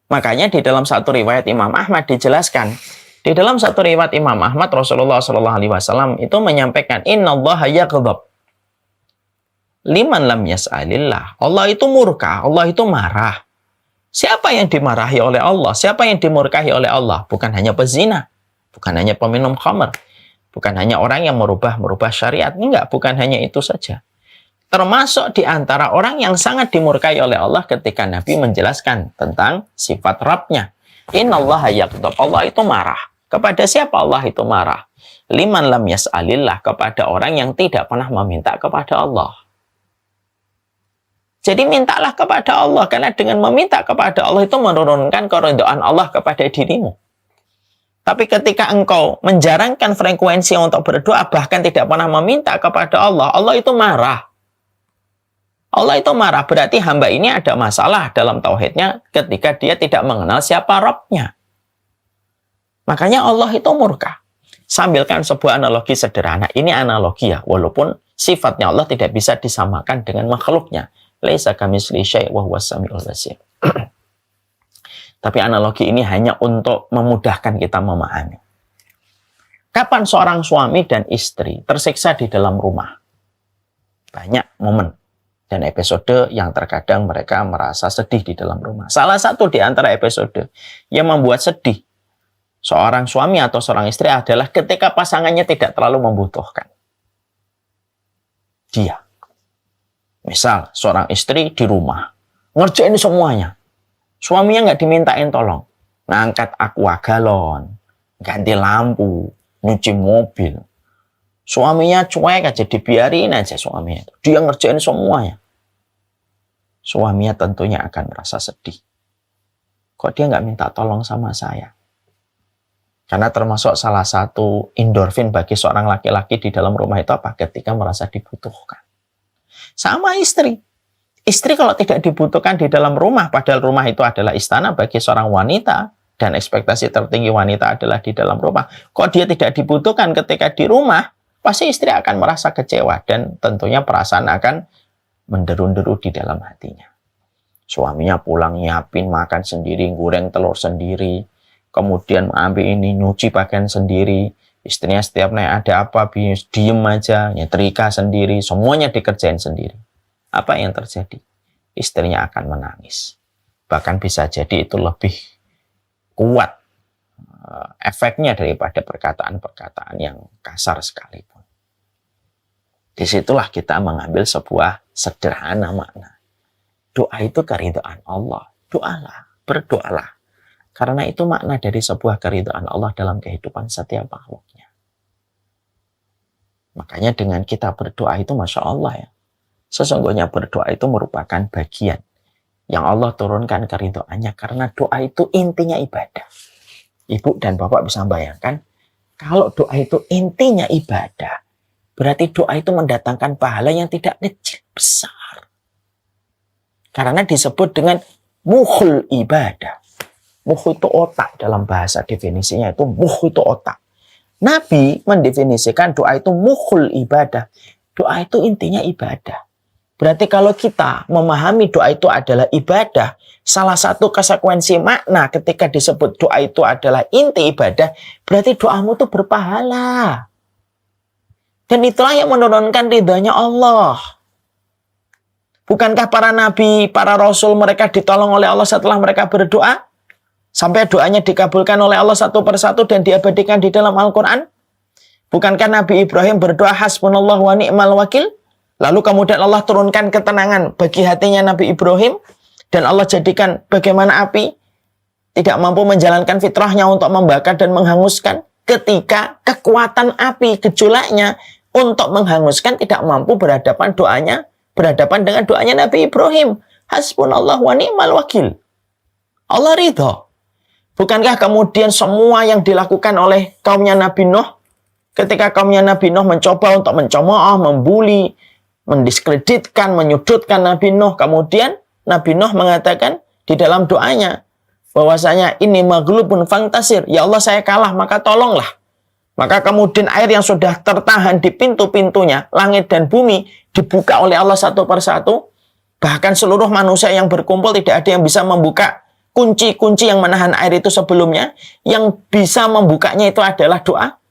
Makanya di dalam satu riwayat Imam Ahmad dijelaskan, di dalam satu riwayat Imam Ahmad, Rasulullah SAW itu menyampaikan, Innallaha yaghdab liman lam yas'alillah. Allah itu murka, Allah itu marah. Siapa yang dimarahi oleh Allah? Siapa yang dimurkahi oleh Allah? Bukan hanya pezina, bukan hanya peminum khamr, bukan hanya orang yang merubah syariat. Enggak, bukan hanya itu saja. Termasuk di antara orang yang sangat dimurkai oleh Allah ketika Nabi menjelaskan tentang sifat Rabb-nya. Innallaha yaghdab. Allah itu marah. Kepada siapa Allah itu marah? Liman lam yas'alillah. Kepada orang yang tidak pernah meminta kepada Allah. Jadi mintalah kepada Allah. Karena dengan meminta kepada Allah itu menurunkan keridhaan Allah kepada dirimu. Tapi ketika engkau menjarangkan frekuensi untuk berdoa, bahkan tidak pernah meminta kepada Allah, Allah itu marah. Allah itu marah, berarti hamba ini ada masalah dalam tauhidnya ketika dia tidak mengenal siapa Rabb-nya. Makanya Allah itu murka. Sambilkan sebuah analogi sederhana. Ini analogi ya, walaupun sifatnya Allah tidak bisa disamakan dengan makhluknya. Laisa kamitslihi syai' wa huwas samiul basir. Tapi analogi ini hanya untuk memudahkan kita memahami. Kapan seorang suami dan istri tersiksa di dalam rumah? Banyak momen dan episode yang terkadang mereka merasa sedih di dalam rumah. Salah satu di antara episode yang membuat sedih seorang suami atau seorang istri adalah ketika pasangannya tidak terlalu membutuhkan dia. Misal, seorang istri di rumah ngerjain semuanya. Suaminya nggak dimintain tolong. Ngangkat aqua galon, ganti lampu, nyuci mobil. Suaminya cuek aja, dibiarin aja suaminya. Dia ngerjain semuanya. Suaminya tentunya akan merasa sedih. Kok dia nggak minta tolong sama saya? Karena termasuk salah satu endorfin bagi seorang laki-laki di dalam rumah itu apa? Ketika merasa dibutuhkan. Sama istri. Istri kalau tidak dibutuhkan di dalam rumah, padahal rumah itu adalah istana bagi seorang wanita, dan ekspektasi tertinggi wanita adalah di dalam rumah. Kok dia tidak dibutuhkan ketika di rumah, pasti istri akan merasa kecewa, dan tentunya perasaan akan menderu-deru di dalam hatinya. Suaminya pulang nyiapin makan sendiri, goreng telur sendiri, kemudian mengambil ini, nyuci pakaian sendiri. Istrinya setiap naik ada apa, diem aja, nyetrika sendiri, semuanya dikerjain sendiri. Apa yang terjadi? Istrinya akan menangis. Bahkan bisa jadi itu lebih kuat efeknya daripada perkataan-perkataan yang kasar sekalipun. Disitulah kita mengambil sebuah sederhana makna. Doa itu keridhaan Allah. Doalah, berdoalah. Karena itu makna dari sebuah keridhaan Allah dalam kehidupan setiap makhluknya. Makanya dengan kita berdoa itu Masya Allah ya. Sesungguhnya berdoa itu merupakan bagian yang Allah turunkan keridhaannya. Karena doa itu intinya ibadah. Ibu dan Bapak bisa bayangkan, kalau doa itu intinya ibadah, berarti doa itu mendatangkan pahala yang tidak kecil, besar. Karena disebut dengan mukhul ibadah. Mukh itu otak dalam bahasa definisinya itu mukh itu otak. Nabi mendefinisikan doa itu mukhul ibadah. Doa itu intinya ibadah. Berarti kalau kita memahami doa itu adalah ibadah, salah satu konsekuensi makna ketika disebut doa itu adalah inti ibadah, berarti doamu itu berpahala. Dan itulah yang menurunkan ridhanya Allah. Bukankah para nabi, para rasul mereka ditolong oleh Allah setelah mereka berdoa? sampai doanya dikabulkan oleh Allah satu persatu dan diabadikan di dalam Al-Quran? Bukankah Nabi Ibrahim berdoa hasbunallah wa ni'mal wakil? Lalu kemudian Allah turunkan ketenangan bagi hatinya Nabi Ibrahim, dan Allah jadikan bagaimana api tidak mampu menjalankan fitrahnya untuk membakar dan menghanguskan, ketika kekuatan api gejolaknya untuk menghanguskan tidak mampu berhadapan dengan doanya Nabi Ibrahim. Hasbunallah wa ni'mal wakil. Allah ridho. Bukankah kemudian semua yang dilakukan oleh kaumnya Nabi Nuh, ketika kaumnya Nabi Nuh mencoba untuk mencemooh, membuli, mendiskreditkan, menyudutkan Nabi Nuh, kemudian Nabi Nuh mengatakan di dalam doanya bahwasanya ini maghlubun fantasir, ya Allah saya kalah maka tolonglah. Maka kemudian air yang sudah tertahan di pintu-pintunya langit dan bumi dibuka oleh Allah satu persatu. Bahkan seluruh manusia yang berkumpul tidak ada yang bisa membuka kunci-kunci yang menahan air itu sebelumnya. Yang bisa membukanya itu adalah doa.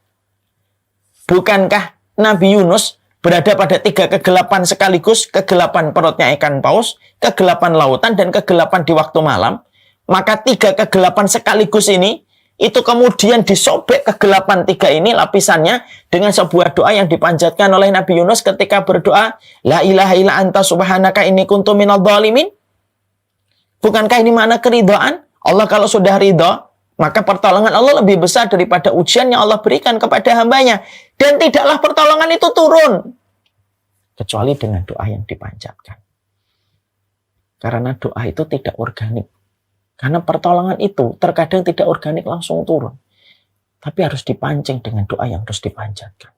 Bukankah Nabi Yunus berada pada 3 kegelapan sekaligus, kegelapan perutnya ikan paus, kegelapan lautan, dan kegelapan di waktu malam? Maka 3 kegelapan sekaligus ini, itu kemudian disobek kegelapan 3 ini lapisannya dengan sebuah doa yang dipanjatkan oleh Nabi Yunus ketika berdoa, La ilaha illa anta subhanaka inni kuntu minal dhalimin. Bukankah ini makna keridhaan? Allah kalau sudah ridho, maka pertolongan Allah lebih besar daripada ujian yang Allah berikan kepada hambanya. Dan tidaklah pertolongan itu turun kecuali dengan doa yang dipanjatkan. Karena doa itu tidak organik. Karena pertolongan itu terkadang tidak organik langsung turun. Tapi harus dipancing dengan doa yang terus dipanjatkan.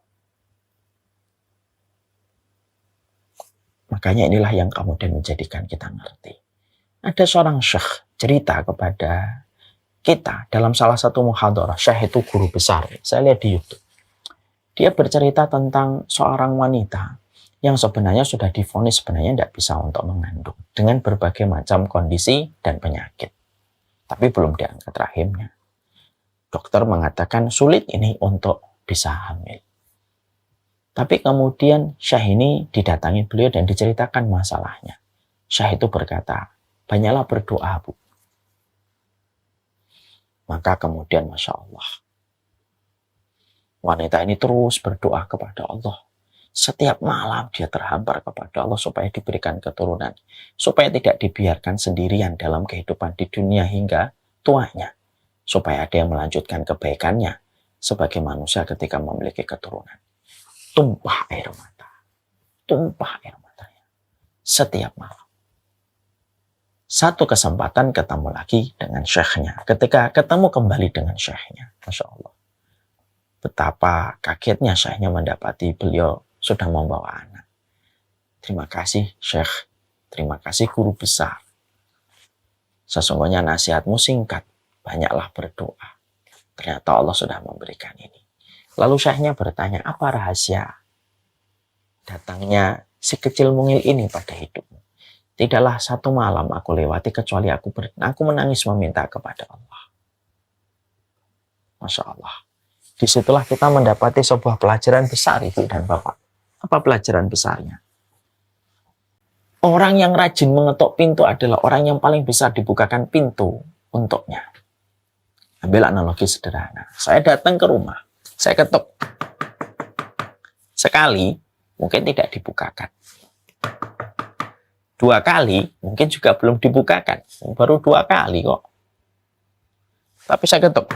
Makanya inilah yang kemudian menjadikan kita ngerti. Ada seorang syekh cerita kepada kita dalam salah satu muhadarah. Syekh itu guru besar. Saya lihat di YouTube. Dia bercerita tentang seorang wanita yang sebenarnya sudah divonis sebenarnya tidak bisa untuk mengandung. Dengan berbagai macam kondisi dan penyakit. Tapi belum diangkat rahimnya. Dokter mengatakan sulit ini untuk bisa hamil. Tapi kemudian Syekh ini didatangi beliau dan diceritakan masalahnya. Syekh itu berkata, banyaklah berdoa, Bu. Maka kemudian Masya Allah, wanita ini terus berdoa kepada Allah. Setiap malam dia terhampar kepada Allah supaya diberikan keturunan. Supaya tidak dibiarkan sendirian dalam kehidupan di dunia hingga tuanya. Supaya ada yang melanjutkan kebaikannya sebagai manusia ketika memiliki keturunan. Tumpah air mata. Tumpah air matanya. Setiap malam. Satu kesempatan ketemu lagi dengan syekhnya. Ketika ketemu kembali dengan syekhnya. Masya Allah. Betapa kagetnya syekhnya mendapati beliau sudah membawa anak. Terima kasih Syekh. Terima kasih guru besar. Sesungguhnya nasihatmu singkat. Banyaklah berdoa. Ternyata Allah sudah memberikan ini. Lalu Syekhnya bertanya, apa rahasia datangnya si kecil mungil ini pada hidupmu? Tidaklah satu malam aku lewati kecuali aku menangis meminta kepada Allah. Masya Allah. Disitulah kita mendapati sebuah pelajaran besar, Ibu dan Bapak. Apa pelajaran besarnya? Orang yang rajin mengetuk pintu adalah orang yang paling besar dibukakan pintu untuknya. Ambil analogi sederhana. Saya datang ke rumah, saya ketuk. Sekali, mungkin tidak dibukakan. 2 kali, mungkin juga belum dibukakan. Baru 2 kali kok. Tapi saya ketuk.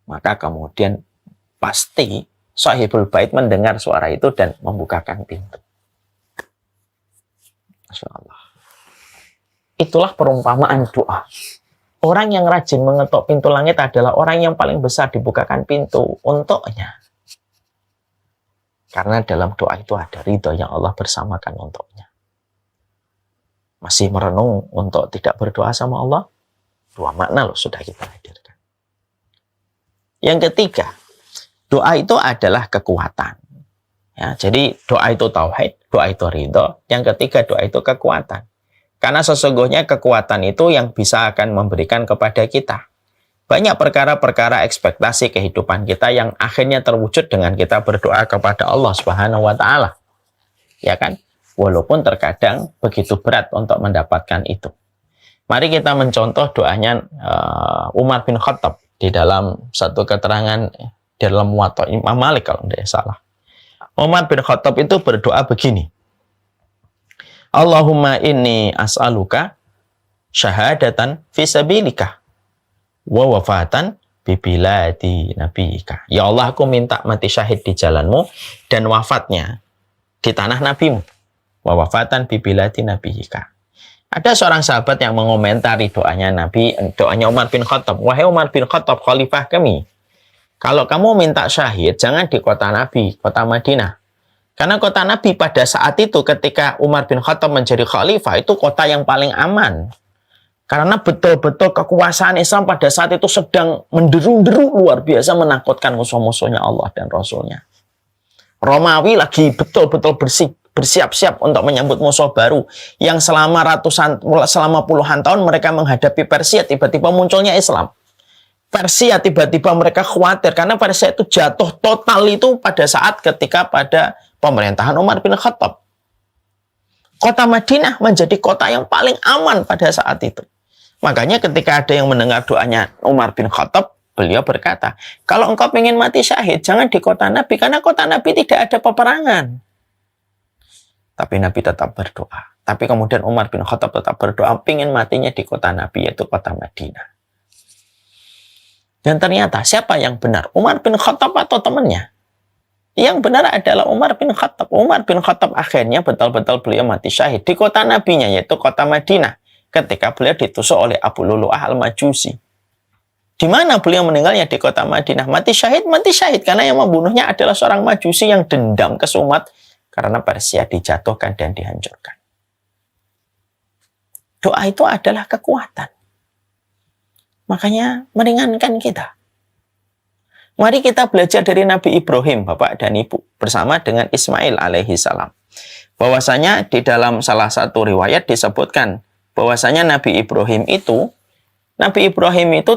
Maka kemudian pasti sahibul bait mendengar suara itu dan membukakan pintu. Masya Allah. Itulah perumpamaan doa. Orang yang rajin mengetuk pintu langit adalah orang yang paling besar dibukakan pintu untuknya. Karena dalam doa itu ada ridho yang Allah bersamakan untuknya. Masih merenung untuk tidak berdoa sama Allah? 2 makna loh sudah kita hadirkan. Yang ketiga, doa itu adalah kekuatan. Ya, jadi doa itu tauhid, doa itu ridho. Yang ketiga, doa itu kekuatan. Karena sesungguhnya kekuatan itu yang bisa akan memberikan kepada kita banyak perkara-perkara ekspektasi kehidupan kita yang akhirnya terwujud dengan kita berdoa kepada Allah Subhanahu wa Ta'ala. Ya kan? walaupun terkadang begitu berat untuk mendapatkan itu. Mari kita mencontoh doanya Umar bin Khattab di dalam satu keterangan di dalam Muwatta Imam Malik kalau tidak salah. Umar bin Khattab itu berdoa begini. Allahumma inni as'aluka syahadatan fisabilika wa wafatan bibiladi nabiyika. Ya Allah, aku minta mati syahid di jalanmu dan wafatnya di tanah nabimu. Wa wafatan bibiladi nabiyika. Ada seorang sahabat yang mengomentari doanya Umar bin Khattab. Wahai Umar bin Khattab, khalifah kami, kalau kamu minta syahid, jangan di kota Nabi, kota Madinah. Karena kota Nabi pada saat itu ketika Umar bin Khattab menjadi khalifah, itu kota yang paling aman. Karena betul-betul kekuasaan Islam pada saat itu sedang menderu-deru luar biasa, menakutkan musuh-musuhnya Allah dan Rasulnya. Romawi lagi betul-betul bersiap-siap untuk menyambut musuh baru yang selama puluhan tahun mereka menghadapi Persia. Tiba-tiba munculnya Islam. Persia tiba-tiba mereka khawatir karena Persia itu jatuh total itu pada saat ketika pada pemerintahan Umar bin Khattab. Kota Madinah menjadi kota yang paling aman pada saat itu. Makanya ketika ada yang mendengar doanya Umar bin Khattab, beliau berkata, kalau engkau ingin mati syahid, jangan di kota Nabi, karena kota Nabi tidak ada peperangan. Tapi Nabi tetap berdoa. Tapi kemudian Umar bin Khattab tetap berdoa, ingin matinya di kota Nabi, yaitu kota Madinah. Dan ternyata siapa yang benar? Umar bin Khattab atau temannya? Yang benar adalah Umar bin Khattab. Umar bin Khattab akhirnya betul-betul beliau mati syahid di kota Nabinya, yaitu kota Madinah. Ketika beliau ditusuk oleh Abu Lulu'ah al-Majusi. Di mana beliau meninggalnya? Di kota Madinah. Mati syahid. Karena yang membunuhnya adalah seorang Majusi yang dendam kesumat karena Persia dijatuhkan dan dihancurkan. Doa itu adalah kekuatan. Makanya meringankan kita. Mari kita belajar dari Nabi Ibrahim, Bapak dan Ibu, bersama dengan Ismail alaihi salam. Bahwasanya di dalam salah satu riwayat disebutkan bahwasanya Nabi Ibrahim itu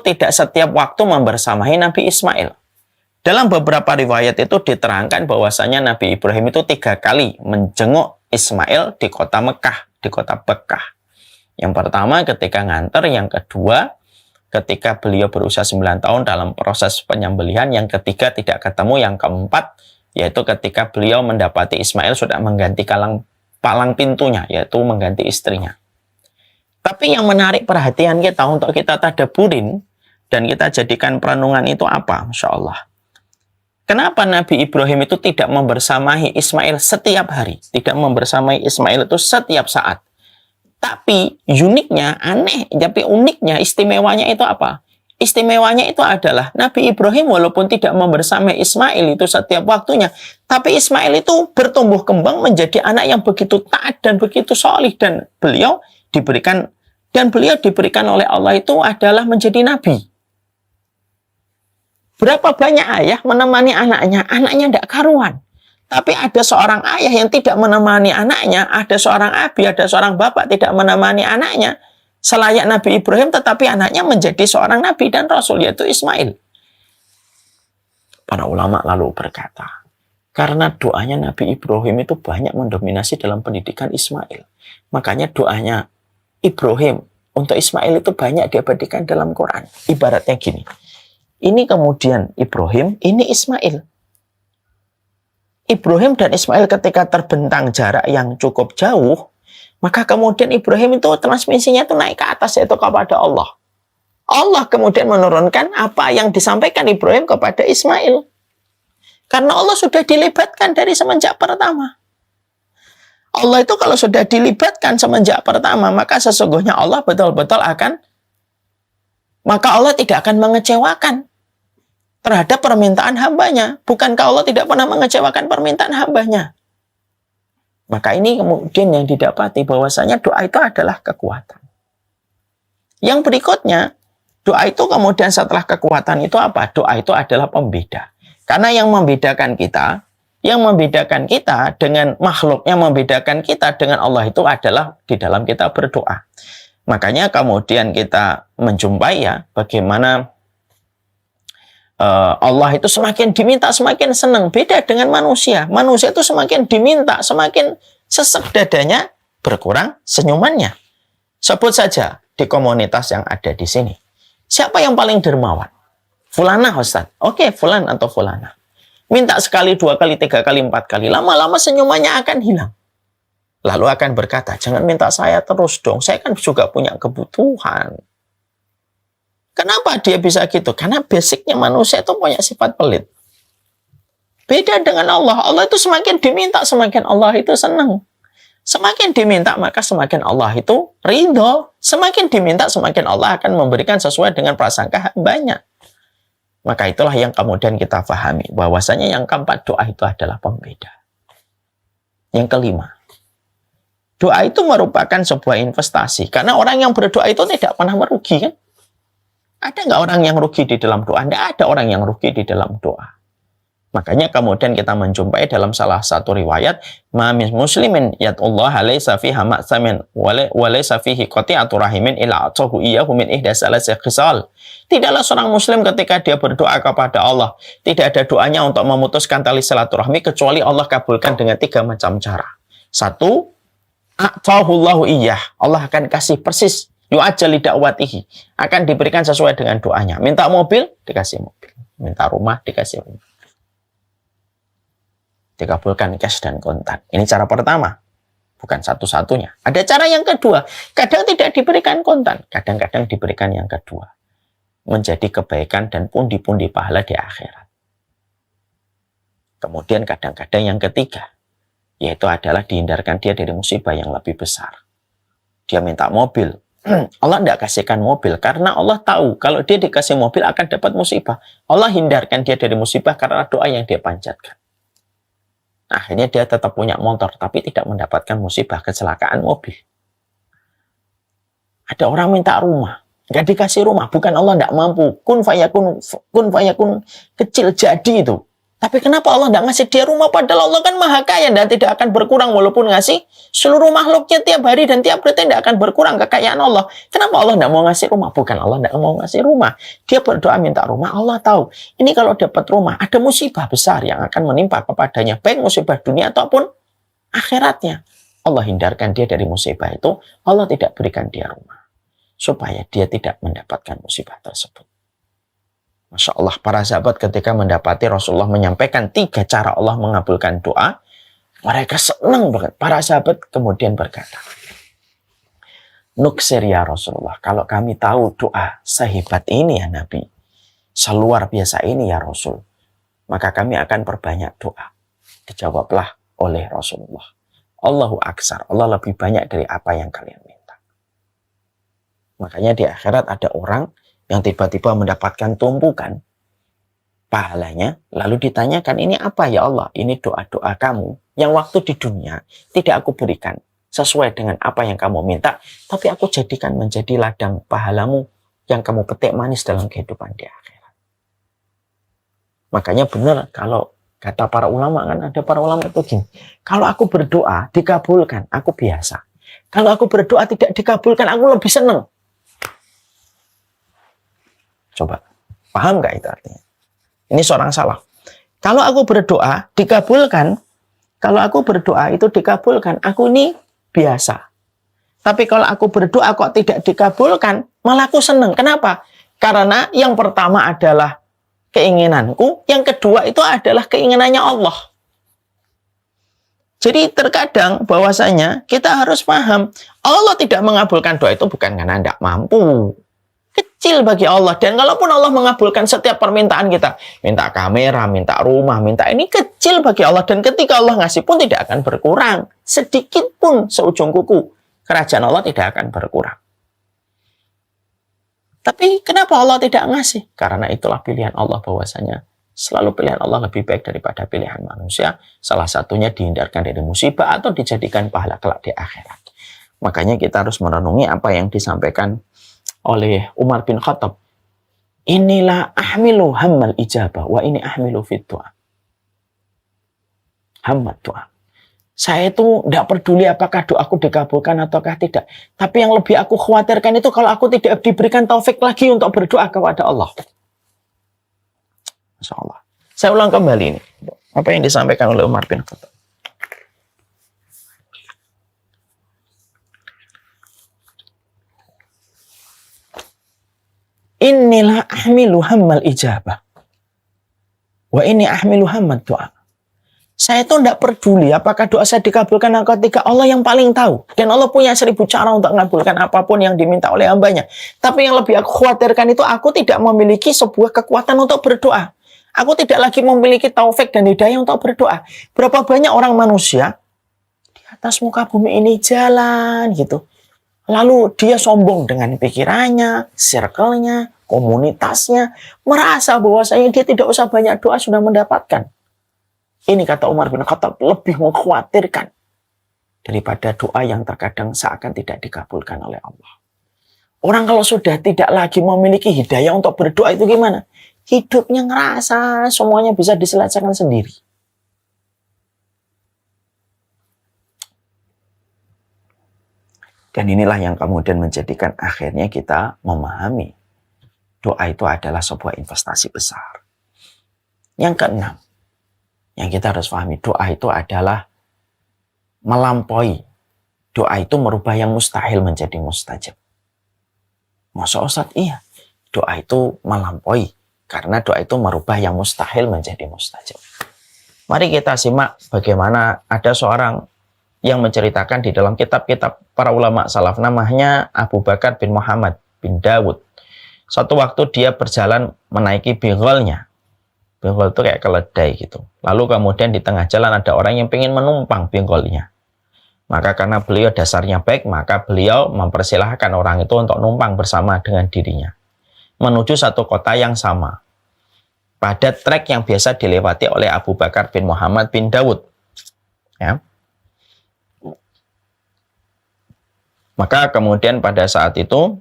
tidak setiap waktu membersamai Nabi Ismail. Dalam beberapa riwayat itu diterangkan bahwasanya Nabi Ibrahim itu 3 kali menjenguk Ismail di kota Mekah, di kota Bekkah. Yang pertama ketika nganter, yang kedua ketika beliau berusia 9 tahun dalam proses penyembelihan, yang ketiga tidak ketemu, yang keempat yaitu ketika beliau mendapati Ismail sudah mengganti palang pintunya, yaitu mengganti istrinya. Tapi yang menarik perhatian kita untuk kita tadaburin dan kita jadikan perenungan itu apa? Masya Allah. Kenapa Nabi Ibrahim itu tidak membersamai Ismail setiap hari? Tidak membersamai Ismail itu setiap saat. Tapi uniknya, istimewanya itu apa? Istimewanya itu adalah Nabi Ibrahim walaupun tidak membersamai Ismail itu setiap waktunya, tapi Ismail itu bertumbuh kembang menjadi anak yang begitu taat dan begitu solih, dan beliau diberikan oleh Allah itu adalah menjadi nabi. Berapa banyak ayah menemani anaknya tidak karuan. Tapi ada seorang ayah yang tidak menemani anaknya, ada seorang abi, ada seorang bapak tidak menemani anaknya, selayak Nabi Ibrahim, tetapi anaknya menjadi seorang nabi dan rasul, yaitu Ismail. Para ulama lalu berkata, karena doanya Nabi Ibrahim itu banyak mendominasi dalam pendidikan Ismail. Makanya doanya Ibrahim untuk Ismail itu banyak diabadikan dalam Quran. Ibaratnya gini, ini kemudian Ibrahim, ini Ismail. Ibrahim dan Ismail ketika terbentang jarak yang cukup jauh, maka kemudian Ibrahim itu transmisinya itu naik ke atas, yaitu kepada Allah. Allah kemudian menurunkan apa yang disampaikan Ibrahim kepada Ismail. Karena Allah sudah dilibatkan dari semenjak pertama. Allah itu kalau sudah dilibatkan semenjak pertama, maka sesungguhnya Allah betul-betul maka Allah tidak akan mengecewakan terhadap permintaan hambanya. Bukankah Allah tidak pernah mengecewakan permintaan hambanya? Maka ini kemudian yang didapati bahwasanya doa itu adalah kekuatan. Yang berikutnya, doa itu kemudian setelah kekuatan itu apa? Doa itu adalah pembeda. Karena yang membedakan kita dengan makhluk, yang membedakan kita dengan Allah itu adalah di dalam kita berdoa. Makanya kemudian kita menjumpai ya bagaimana Allah itu semakin diminta semakin senang. Beda dengan manusia. Manusia itu semakin diminta semakin sesek dadanya berkurang senyumannya. Sebut saja di komunitas yang ada di sini. Siapa yang paling dermawan? Fulana, Ustaz. Oke, fulan atau fulana. Minta sekali, 2 kali, 3 kali, 4 kali. Lama-lama senyumannya akan hilang. Lalu akan berkata, jangan minta saya terus dong. Saya kan juga punya kebutuhan. Kenapa dia bisa gitu? Karena basicnya manusia itu punya sifat pelit. Beda dengan Allah. Allah itu semakin diminta, semakin Allah itu senang. Semakin diminta, maka semakin Allah itu ridho. Semakin diminta, semakin Allah akan memberikan sesuai dengan prasangka hambanya. Maka itulah yang kemudian kita pahami. Bahwasanya yang keempat, doa itu adalah pembeda. Yang kelima, doa itu merupakan sebuah investasi. Karena orang yang berdoa itu tidak pernah merugi, kan? Ada nggak orang yang rugi di dalam doa? Tidak ada orang yang rugi di dalam doa. Makanya kemudian kita menjumpai dalam salah satu riwayat, ma min muslimin yatullah laisa fiha ma'samin wa laisa fihi qati'atu rahimin illa atahu iyyahu min ihda salasi khisal. Tidaklah seorang muslim ketika dia berdoa kepada Allah, tidak ada doanya untuk memutuskan tali silaturahmi kecuali Allah kabulkan dengan 3 macam cara. 1, atahullahu iyyah. Allah akan kasih persis yu'ajjali da'watihi. Akan diberikan sesuai dengan doanya. Minta mobil, dikasih mobil. Minta rumah, dikasih rumah. Dikabulkan cash dan kontan. Ini cara pertama. Bukan satu-satunya. Ada cara yang kedua. Kadang tidak diberikan kontan. Kadang-kadang diberikan yang kedua. Menjadi kebaikan dan pundi-pundi pahala di akhirat. Kemudian kadang-kadang yang ketiga. Yaitu adalah dihindarkan dia dari musibah yang lebih besar. Dia minta mobil. Allah tidak kasihkan mobil. Karena Allah tahu kalau dia dikasih mobil akan dapat musibah. Allah hindarkan dia dari musibah karena doa yang dia panjatkan. Akhirnya dia tetap punya motor, tapi tidak mendapatkan musibah kecelakaan mobil. Ada orang minta rumah, nggak dikasih rumah. Bukan Allah nggak mampu. Kun fayakun kecil jadi itu. Tapi kenapa Allah nggak ngasih dia rumah? Padahal Allah kan maha kaya dan tidak akan berkurang walaupun ngasih seluruh makhluknya tiap hari dan tiap detik tidak akan berkurang kekayaan Allah. Kenapa Allah nggak mau ngasih rumah? Bukan Allah nggak mau ngasih rumah. Dia berdoa minta rumah. Allah tahu ini kalau dapat rumah ada musibah besar yang akan menimpa kepadanya, baik musibah dunia ataupun akhiratnya. Allah hindarkan dia dari musibah itu. Allah tidak berikan dia rumah supaya dia tidak mendapatkan musibah tersebut. Masya Allah, para sahabat ketika mendapati Rasulullah menyampaikan 3 cara Allah mengabulkan doa, mereka senang banget. Para sahabat kemudian berkata, Nuksir ya Rasulullah, kalau kami tahu doa sehebat ini ya Nabi, seluar biasa ini ya Rasul, maka kami akan perbanyak doa. Dijawablah oleh Rasulullah, Allahu aksar, Allah lebih banyak dari apa yang kalian minta. Makanya di akhirat ada orang yang tiba-tiba mendapatkan tumpukan pahalanya, lalu ditanyakan, ini apa ya Allah? Ini doa-doa kamu yang waktu di dunia tidak aku berikan sesuai dengan apa yang kamu minta, tapi aku jadikan menjadi ladang pahalamu yang kamu petik manis dalam kehidupan di akhirat. Makanya benar kalau kata para ulama, kan ada para ulama itu gini, kalau aku berdoa dikabulkan, aku biasa. Kalau aku berdoa tidak dikabulkan, aku lebih senang. Coba, paham nggak itu artinya? Ini seorang salaf. Kalau aku berdoa dikabulkan, kalau aku berdoa itu dikabulkan, aku ini biasa. Tapi kalau aku berdoa kok tidak dikabulkan, malah aku senang. Kenapa? Karena yang pertama adalah keinginanku, yang kedua itu adalah keinginannya Allah. Jadi terkadang bahwasanya kita harus paham, Allah tidak mengabulkan doa itu bukan karena tidak mampu. Kecil bagi Allah. Dan kalaupun Allah mengabulkan setiap permintaan kita, minta kamera, minta rumah, minta ini, kecil bagi Allah. Dan ketika Allah ngasih pun tidak akan berkurang. Sedikit pun seujung kuku. Kerajaan Allah tidak akan berkurang. Tapi kenapa Allah tidak ngasih? Karena itulah pilihan Allah bahwasanya selalu pilihan Allah lebih baik daripada pilihan manusia. Salah satunya dihindarkan dari musibah atau dijadikan pahala kelak di akhirat. Makanya kita harus merenungi apa yang disampaikan oleh Umar bin Khattab. Inilah ahmilu hammal ijabah wa ini ahmilu fit doa. Hammat doa. Saya itu tidak peduli apakah doaku dikabulkan ataukah tidak. Tapi yang lebih aku khawatirkan itu kalau aku tidak diberikan taufik lagi untuk berdoa kepada Allah. Masya Allah. Saya ulang kembali ini. Apa yang disampaikan oleh Umar bin Khattab. Inilah ahmilu hammal ijabah. Wa ini ahmilu hammad doa. Saya itu tidak peduli apakah doa saya dikabulkan atau tidak. Allah yang paling tahu. Dan Allah punya 1000 cara untuk mengabulkan apapun yang diminta oleh hambanya. Tapi yang lebih aku khawatirkan itu aku tidak memiliki sebuah kekuatan untuk berdoa. Aku tidak lagi memiliki taufik dan hidayah untuk berdoa. Berapa banyak orang manusia di atas muka bumi ini jalan gitu. Lalu dia sombong dengan pikirannya, circle-nya, komunitasnya. Merasa bahwasanya dia tidak usah banyak doa sudah mendapatkan. Ini kata Umar bin Khattab lebih mengkhawatirkan daripada doa yang terkadang seakan tidak dikabulkan oleh Allah. Orang kalau sudah tidak lagi memiliki hidayah untuk berdoa itu gimana? Hidupnya ngerasa semuanya bisa diselesaikan sendiri. Dan inilah yang kemudian menjadikan akhirnya kita memahami doa itu adalah sebuah investasi besar. Yang keenam, yang kita harus pahami, doa itu adalah melampaui. Doa itu merubah yang mustahil menjadi mustajab. Masa Ustaz? Iya. Doa itu melampaui. Karena doa itu merubah yang mustahil menjadi mustajab. Mari kita simak bagaimana ada seorang yang menceritakan di dalam kitab-kitab para ulama salaf. Namanya Abu Bakar bin Muhammad bin Dawud. Suatu waktu dia berjalan menaiki bigholnya. Bigol itu kayak keledai gitu. Lalu kemudian di tengah jalan ada orang yang ingin menumpang bigolnya. Maka karena beliau dasarnya baik, maka beliau mempersilahkan orang itu untuk numpang bersama dengan dirinya. Menuju satu kota yang sama. Pada trek yang biasa dilewati oleh Abu Bakar bin Muhammad bin Dawud. Ya. Maka kemudian pada saat itu,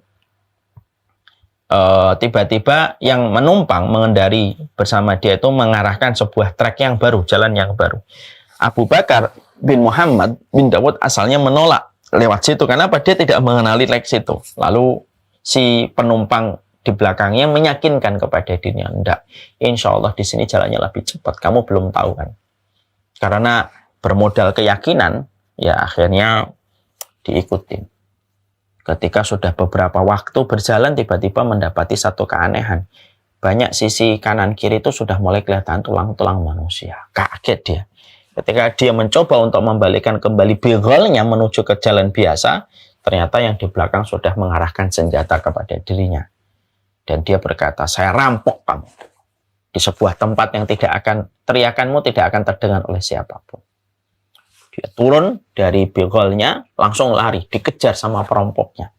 tiba-tiba yang menumpang mengendari bersama dia itu mengarahkan sebuah trek yang baru, jalan yang baru. Abu Bakar bin Muhammad bin Dawud asalnya menolak lewat situ. Kenapa? Dia tidak mengenali trek situ. Lalu si penumpang di belakangnya meyakinkan kepada dirinya, enggak, insya Allah di sini jalannya lebih cepat. Kamu belum tahu kan? Karena bermodal keyakinan, ya akhirnya diikutin. Ketika sudah beberapa waktu berjalan, tiba-tiba mendapati satu keanehan. Banyak sisi kanan kiri itu sudah mulai kelihatan tulang-tulang manusia. Kaget dia. Ketika dia mencoba untuk membalikan kembali bigolnya menuju ke jalan biasa, ternyata yang di belakang sudah mengarahkan senjata kepada dirinya. Dan dia berkata, saya rampok kamu. Di sebuah tempat yang tidak akan, teriakanmu tidak akan terdengar oleh siapapun. Dia turun dari bigolnya, langsung lari, dikejar sama perampoknya.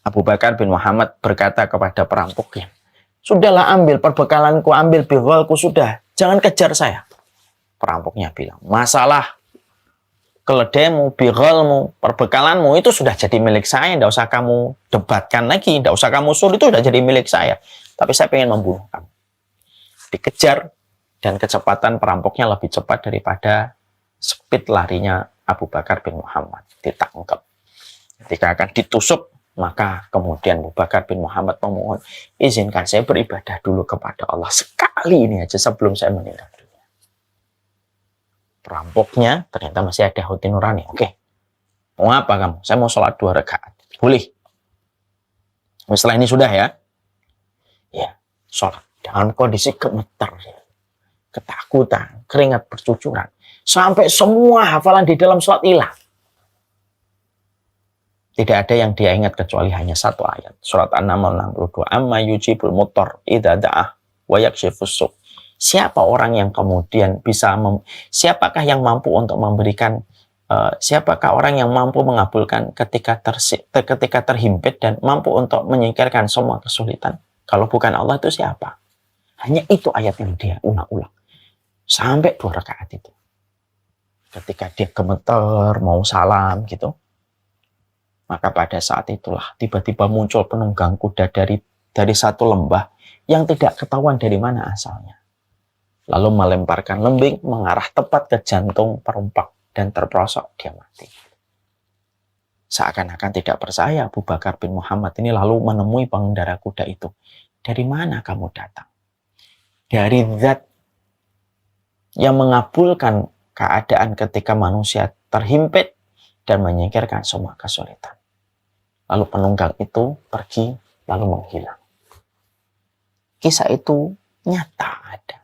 Abu Bakar bin Muhammad berkata kepada perampoknya, sudahlah ambil perbekalanku, ambil bigolku, sudah, jangan kejar saya. Perampoknya bilang, masalah keledaimu, bigolmu, perbekalanmu itu sudah jadi milik saya, tidak usah kamu debatkan lagi, tidak usah kamu suruh, itu sudah jadi milik saya. Tapi saya ingin membunuh kamu. Dikejar. Dan kecepatan perampoknya lebih cepat daripada speed larinya Abu Bakar bin Muhammad. Ditangkap. Ketika akan ditusuk, maka kemudian Abu Bakar bin Muhammad memohon, izinkan saya beribadah dulu kepada Allah. Sekali ini aja sebelum saya meninggal dunia. Perampoknya ternyata masih ada hati nurani. Oke, mau apa kamu? Saya mau sholat 2 rakaat. Boleh. Setelah ini sudah ya. Ya, sholat. Dalam kondisi gemetar ya. Ketakutan, keringat bercucuran, sampai semua hafalan di dalam sholat hilang. Tidak ada yang dia ingat kecuali hanya satu ayat. Surat An-Naml 62. Amma yujibul muttar idza da'ah wa yakshifus su'. Siapa orang yang kemudian bisa siapakah yang mampu untuk memberikan siapakah orang yang mampu mengabulkan ketika terhimpit dan mampu untuk menyingkirkan semua kesulitan? Kalau bukan Allah itu siapa? Hanya itu ayat yang dia ulang-ulang. Sampai 2 rakaat itu. Ketika dia gemeter, mau salam gitu. Maka pada saat itulah tiba-tiba muncul penunggang kuda dari satu lembah yang tidak ketahuan dari mana asalnya. Lalu melemparkan lembing mengarah tepat ke jantung perompak dan terperosok dia mati. Seakan-akan tidak percaya Abu Bakar bin Muhammad ini lalu menemui pengendara kuda itu. Dari mana kamu datang? Dari zat yang mengabulkan keadaan ketika manusia terhimpit dan menyingkirkan semua kesulitan. Lalu penunggang itu pergi lalu menghilang. Kisah itu nyata ada.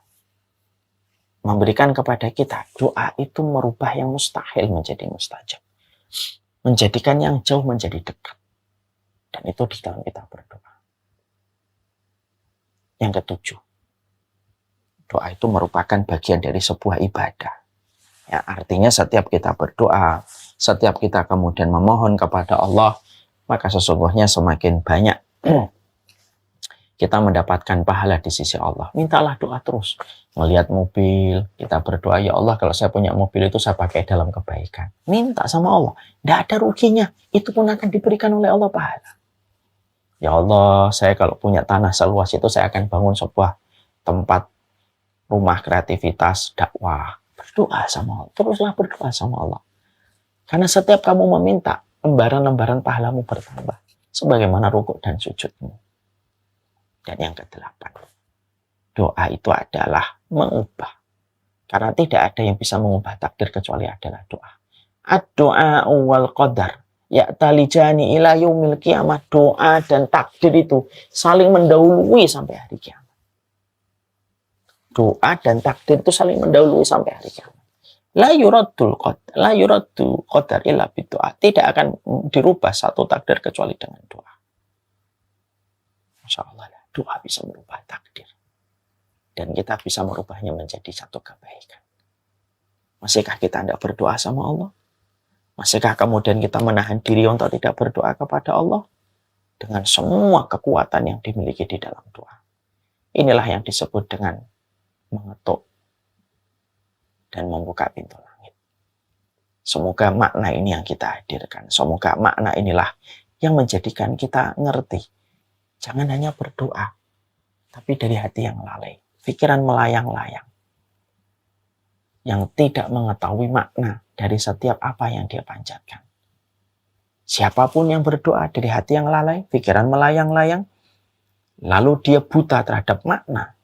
Memberikan kepada kita doa itu merubah yang mustahil menjadi mustajab. Menjadikan yang jauh menjadi dekat. Dan itu di dalam kita berdoa. Yang ketujuh, doa itu merupakan bagian dari sebuah ibadah. Ya, artinya setiap kita berdoa, setiap kita kemudian memohon kepada Allah, maka sesungguhnya semakin banyak kita mendapatkan pahala di sisi Allah. Mintalah doa terus. Melihat mobil, kita berdoa, ya Allah kalau saya punya mobil itu saya pakai dalam kebaikan. Minta sama Allah. Tidak ada ruginya. Itu pun akan diberikan oleh Allah pahala. Ya Allah, saya kalau punya tanah seluas itu saya akan bangun sebuah tempat rumah kreativitas dakwah. Berdoa sama Allah. Teruslah berdoa sama Allah. Karena setiap kamu meminta, lembaran-lembaran pahalamu bertambah. Sebagaimana rukuk dan sujudmu. Dan yang kedelapan, doa itu adalah mengubah. Karena tidak ada yang bisa mengubah takdir kecuali adalah doa. Ad-doa wal qadar ya'talijani ila yaumil qiyamah. Doa dan takdir itu saling mendahului sampai hari kiamat. Doa dan takdir itu saling mendahului sampai hari kiamat. La yuraddu qadar illa bidoa. Tidak akan dirubah satu takdir kecuali dengan doa. Masya Allah, doa bisa merubah takdir. Dan kita bisa merubahnya menjadi satu kebaikan. Masihkah kita tidak berdoa sama Allah? Masihkah kemudian kita menahan diri untuk tidak berdoa kepada Allah? Dengan semua kekuatan yang dimiliki di dalam doa. Inilah yang disebut dengan mengetuk dan membuka pintu langit. Semoga makna ini yang kita hadirkan. Semoga makna inilah yang menjadikan kita ngerti. Jangan hanya berdoa, tapi dari hati yang lalai. Pikiran melayang-layang. Yang tidak mengetahui makna dari setiap apa yang dia panjatkan. Siapapun yang berdoa dari hati yang lalai, pikiran melayang-layang, lalu dia buta terhadap makna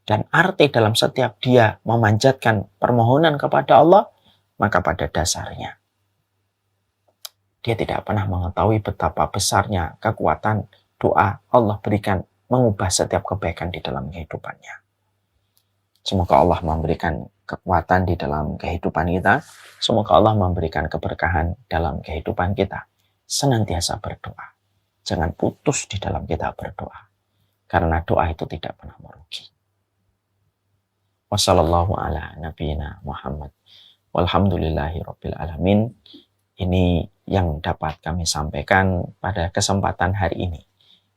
dan arti dalam setiap dia memanjatkan permohonan kepada Allah, maka pada dasarnya dia tidak pernah mengetahui betapa besarnya kekuatan doa Allah berikan mengubah setiap kebaikan di dalam kehidupannya. Semoga Allah memberikan kekuatan di dalam kehidupan kita. Semoga Allah memberikan keberkahan dalam kehidupan kita. Senantiasa berdoa. Jangan putus di dalam kita berdoa. Karena doa itu tidak pernah merugi. Wassallallahu ala nabiyina Muhammad. Walhamdulillahi rabbil alamin. Ini yang dapat kami sampaikan pada kesempatan hari ini.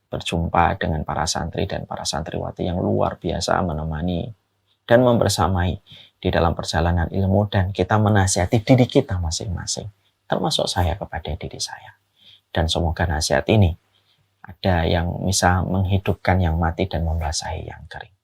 Berjumpa dengan para santri dan para santriwati yang luar biasa menemani dan membersamai di dalam perjalanan ilmu, dan kita menasihati diri kita masing-masing, termasuk saya kepada diri saya. Dan semoga nasihat ini ada yang bisa menghidupkan yang mati dan membasahi yang kering.